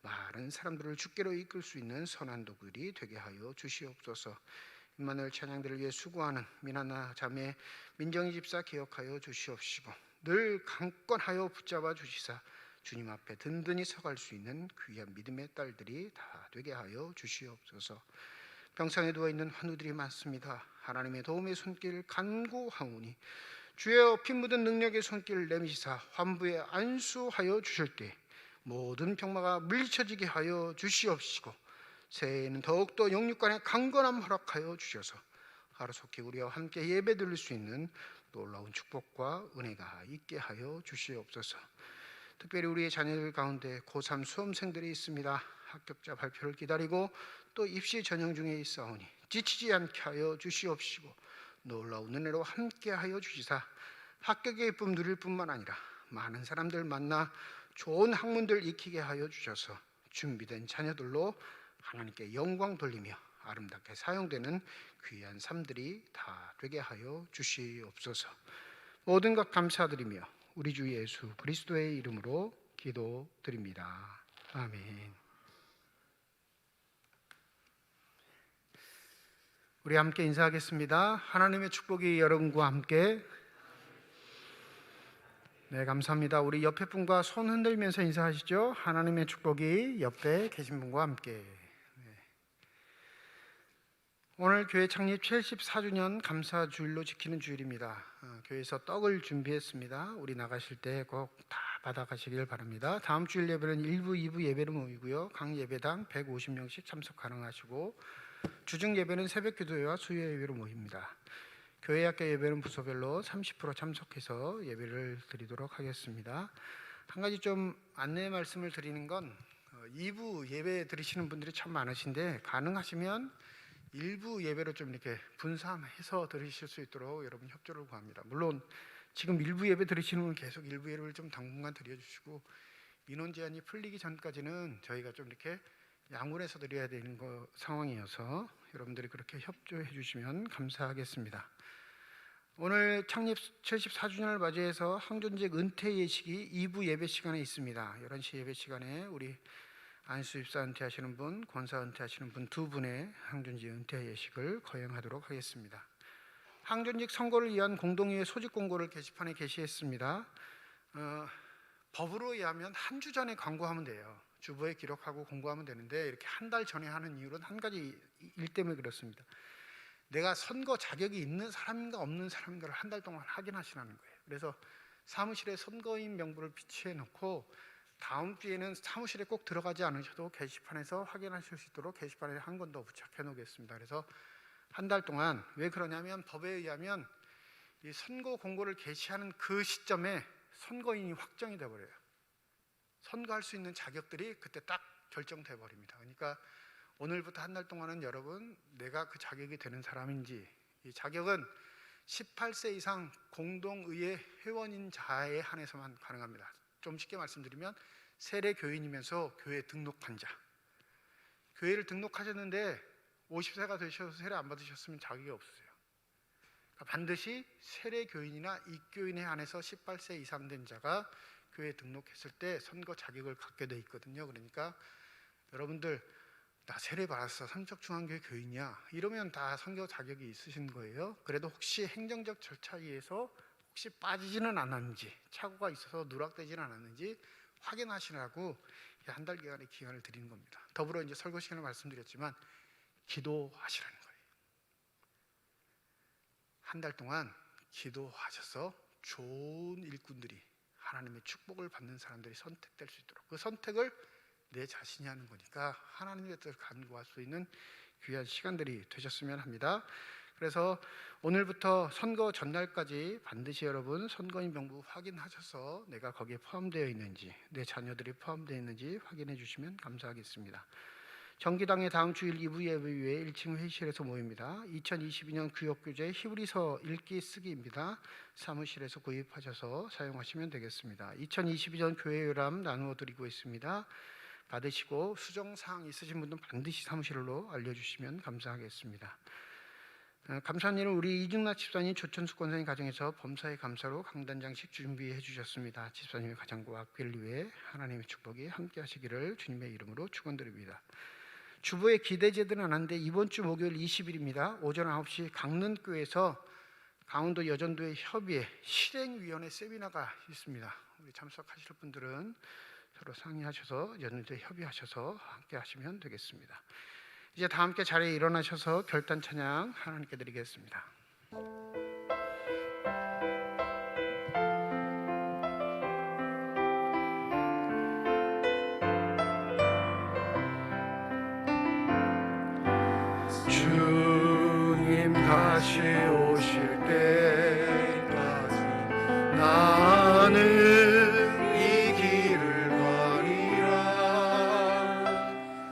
많은 사람들을 주께로 이끌 수 있는 선한 도구들이 되게 하여 주시옵소서. 임마누엘 찬양들을 위해 수고하는 미나나 자매 민정희 집사 기억하여 주시옵시고, 늘 강권하여 붙잡아 주시사 주님 앞에 든든히 서갈 수 있는 귀한 믿음의 딸들이 다 되게 하여 주시옵소서. 병상에 누워있는 환우들이 많습니다. 하나님의 도움의 손길 간구하오니 주여 피 묻은 능력의 손길을 내미시사 환부에 안수하여 주실 때 모든 병마가 물리쳐지게 하여 주시옵시고, 새해에는 더욱더 영육간의 강건함 허락하여 주셔서 하루속히 우리와 함께 예배 드릴 수 있는 놀라운 축복과 은혜가 있게 하여 주시옵소서. 특별히 우리의 자녀들 가운데 고3 수험생들이 있습니다. 합격자 발표를 기다리고 또 입시 전형 중에 있사오니 지치지 않게 하여 주시옵시고, 놀라운 은혜로 함께 하여 주시사 합격의 기쁨 누릴 뿐만 아니라 많은 사람들 만나 좋은 학문들 익히게 하여 주셔서 준비된 자녀들로 하나님께 영광 돌리며 아름답게 사용되는 귀한 삶들이 다 되게 하여 주시옵소서. 모든 것 감사드리며 우리 주 예수 그리스도의 이름으로 기도드립니다. 아멘. 우리 함께 인사하겠습니다. 하나님의 축복이 여러분과 함께. 네, 감사합니다. 우리 옆에 분과 손 흔들면서 인사하시죠. 하나님의 축복이 옆에 계신 분과 함께. 오늘 교회 창립 74주년 감사 주일로 지키는 주일입니다. 교회에서 떡을 준비했습니다. 우리 나가실 때 꼭 다 받아가시길 바랍니다. 다음 주일 예배는 1부, 2부 예배로 모이고요. 각 예배당 150명씩 참석 가능하시고, 주중 예배는 새벽 기도회와 수요 예배로 모입니다. 교회 학교 예배는 부서별로 30% 참석해서 예배를 드리도록 하겠습니다. 한 가지 좀 안내 말씀을 드리는 건 2부 예배 드리시는 분들이 참 많으신데, 가능하시면 1부 예배로 좀 이렇게 분산해서 들으실 수 있도록 여러분 협조를 구합니다. 물론 지금 1부 예배 들으시는 분은 계속 1부 예배를 좀 당분간 드려주시고, 민원 제한이 풀리기 전까지는 저희가 좀 이렇게 양분해서 드려야 되는 상황이어서 여러분들이 그렇게 협조해 주시면 감사하겠습니다. 오늘 창립 74주년을 맞이해서 항존직 은퇴 예식이 2부 예배 시간에 있습니다. 11시 예배 시간에 우리 안수 입사 은퇴하시는 분, 권사 은퇴하시는 분 두 분의 항존직 은퇴 예식을 거행하도록 하겠습니다. 항존직 선거를 위한 공동의회 소집 공고를 게시판에 게시했습니다. 법으로 의하면 한 주 전에 광고하면 돼요. 주보에 기록하고 공고하면 되는데 이렇게 한 달 전에 하는 이유는 한 가지 일 때문에 그렇습니다. 내가 선거 자격이 있는 사람인가 없는 사람인가를 한 달 동안 확인하시라는 거예요. 그래서 사무실에 선거인 명부를 비치해 놓고 다음 주에는 사무실에 꼭 들어가지 않으셔도 게시판에서 확인하실 수 있도록 게시판에 한 권 더 부착해 놓겠습니다. 그래서 한 달 동안, 왜 그러냐면 법에 의하면 이 선거 공고를 게시하는 그 시점에 선거인이 확정이 돼 버려요. 선거할 수 있는 자격들이 그때 딱 결정돼 버립니다. 그러니까 오늘부터 한 달 동안은 여러분, 내가 그 자격이 되는 사람인지, 이 자격은 18세 이상 공동의회 회원인 자에 한해서만 가능합니다. 좀 쉽게 말씀드리면 세례 교인이면서 교회 등록한 자, 교회를 등록하셨는데 50세가 되셔서 세례 안 받으셨으면 자격이 없으세요. 그러니까 반드시 세례 교인이나 입교인에 한해서 18세 이상 된 자가 교회에 등록했을 때 선거 자격을 갖게 돼 있거든요. 그러니까 여러분들, 나 세례 받았어, 삼척중앙교회 교인이야, 이러면 다 선거 자격이 있으신 거예요. 그래도 혹시 행정적 절차에 의해서 혹시 빠지지는 않았는지, 착오가 있어서 누락되지는 않았는지 확인하시라고 한 달 기간의 기간을 드리는 겁니다. 더불어 이제 설교 시간에 말씀드렸지만 기도하시라는 거예요. 한 달 동안 기도하셔서 좋은 일꾼들이, 하나님의 축복을 받는 사람들이 선택될 수 있도록, 그 선택을 내 자신이 하는 거니까 하나님의 뜻을 간구할 수 있는 귀한 시간들이 되셨으면 합니다. 그래서 오늘부터 선거 전날까지 반드시 여러분 선거인 명부 확인하셔서 내가 거기에 포함되어 있는지, 내 자녀들이 포함되어 있는지 확인해 주시면 감사하겠습니다. 정기당의 다음 주일 2부 예배위에 1층 회의실에서 모입니다. 2022년 구역교재 히브리서 읽기 쓰기입니다. 사무실에서 구입하셔서 사용하시면 되겠습니다. 2022년 교회 요람 나누어 드리고 있습니다. 받으시고 수정사항 있으신 분들은 반드시 사무실로 알려주시면 감사하겠습니다. 감사한 일은 우리 이중락 집사님, 조천숙 권사님 가정에서 범사의 감사로 강단장식 준비해 주셨습니다. 집사님의 가정과 앞길 위해 하나님의 축복이 함께 하시기를 주님의 이름으로 축원드립니다. 주보에 기대제들은 않았는데 이번 주 목요일 20일입니다. 오전 9시 강릉교에서 강원도 여전도의 협의회 실행위원회 세미나가 있습니다. 우리 참석하실 분들은 서로 상의하셔서 여전도에 협의하셔서 함께 하시면 되겠습니다. 이제 다 함께 자리에 일어나셔서 결단 찬양 하나님께 드리겠습니다. 주님 다시 오실 때까지 나는 이 길을 가리라.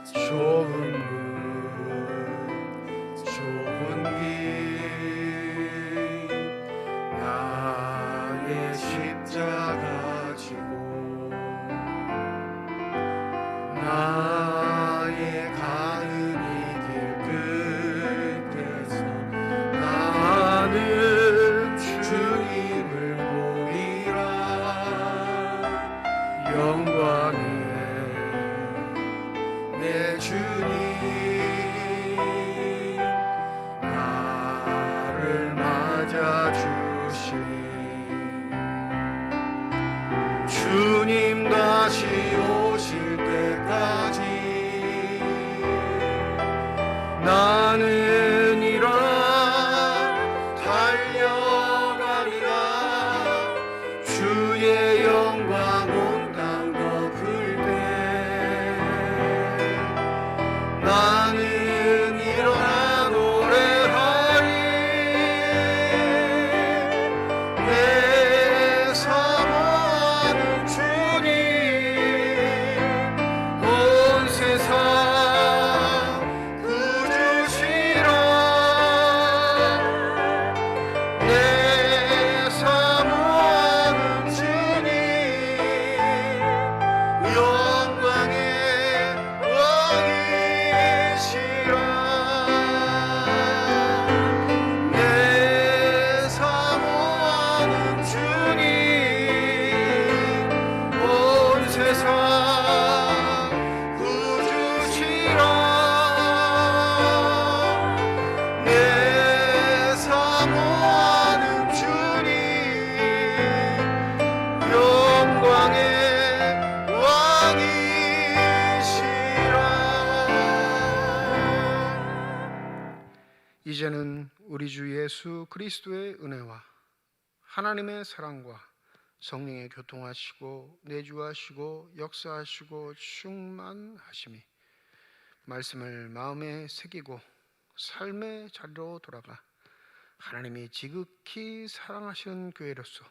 좁은 길 나의 십자가 지고 나의 가는 이 길 끝에서 나는 주님을 보리라. 영광의 내 주님 나를 맞아주시니 주님 다시 오실 때까지 나는 이라 달려가리라. 주의 영광 온 땅 덮을 때 이제는 우리 주 예수 그리스도의 은혜와 하나님의 사랑과 성령의 교통하시고 내주하시고 역사하시고 충만하심이 말씀을 마음에 새기고 삶의 자리로 돌아가 하나님이 지극히 사랑하시는 교회로서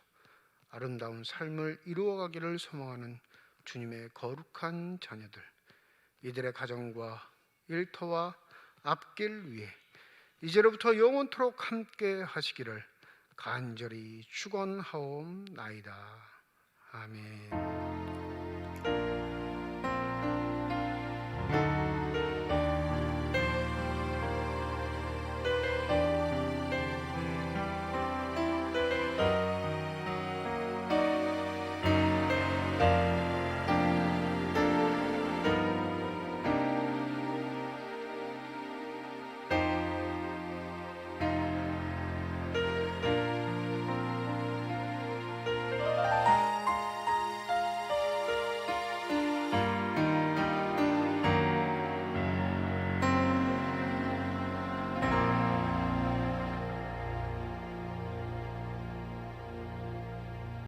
아름다운 삶을 이루어가기를 소망하는 주님의 거룩한 자녀들, 이들의 가정과 일터와 앞길 위해 이제로부터 영원토록 함께 하시기를 간절히 축원하옵나이다. 아멘.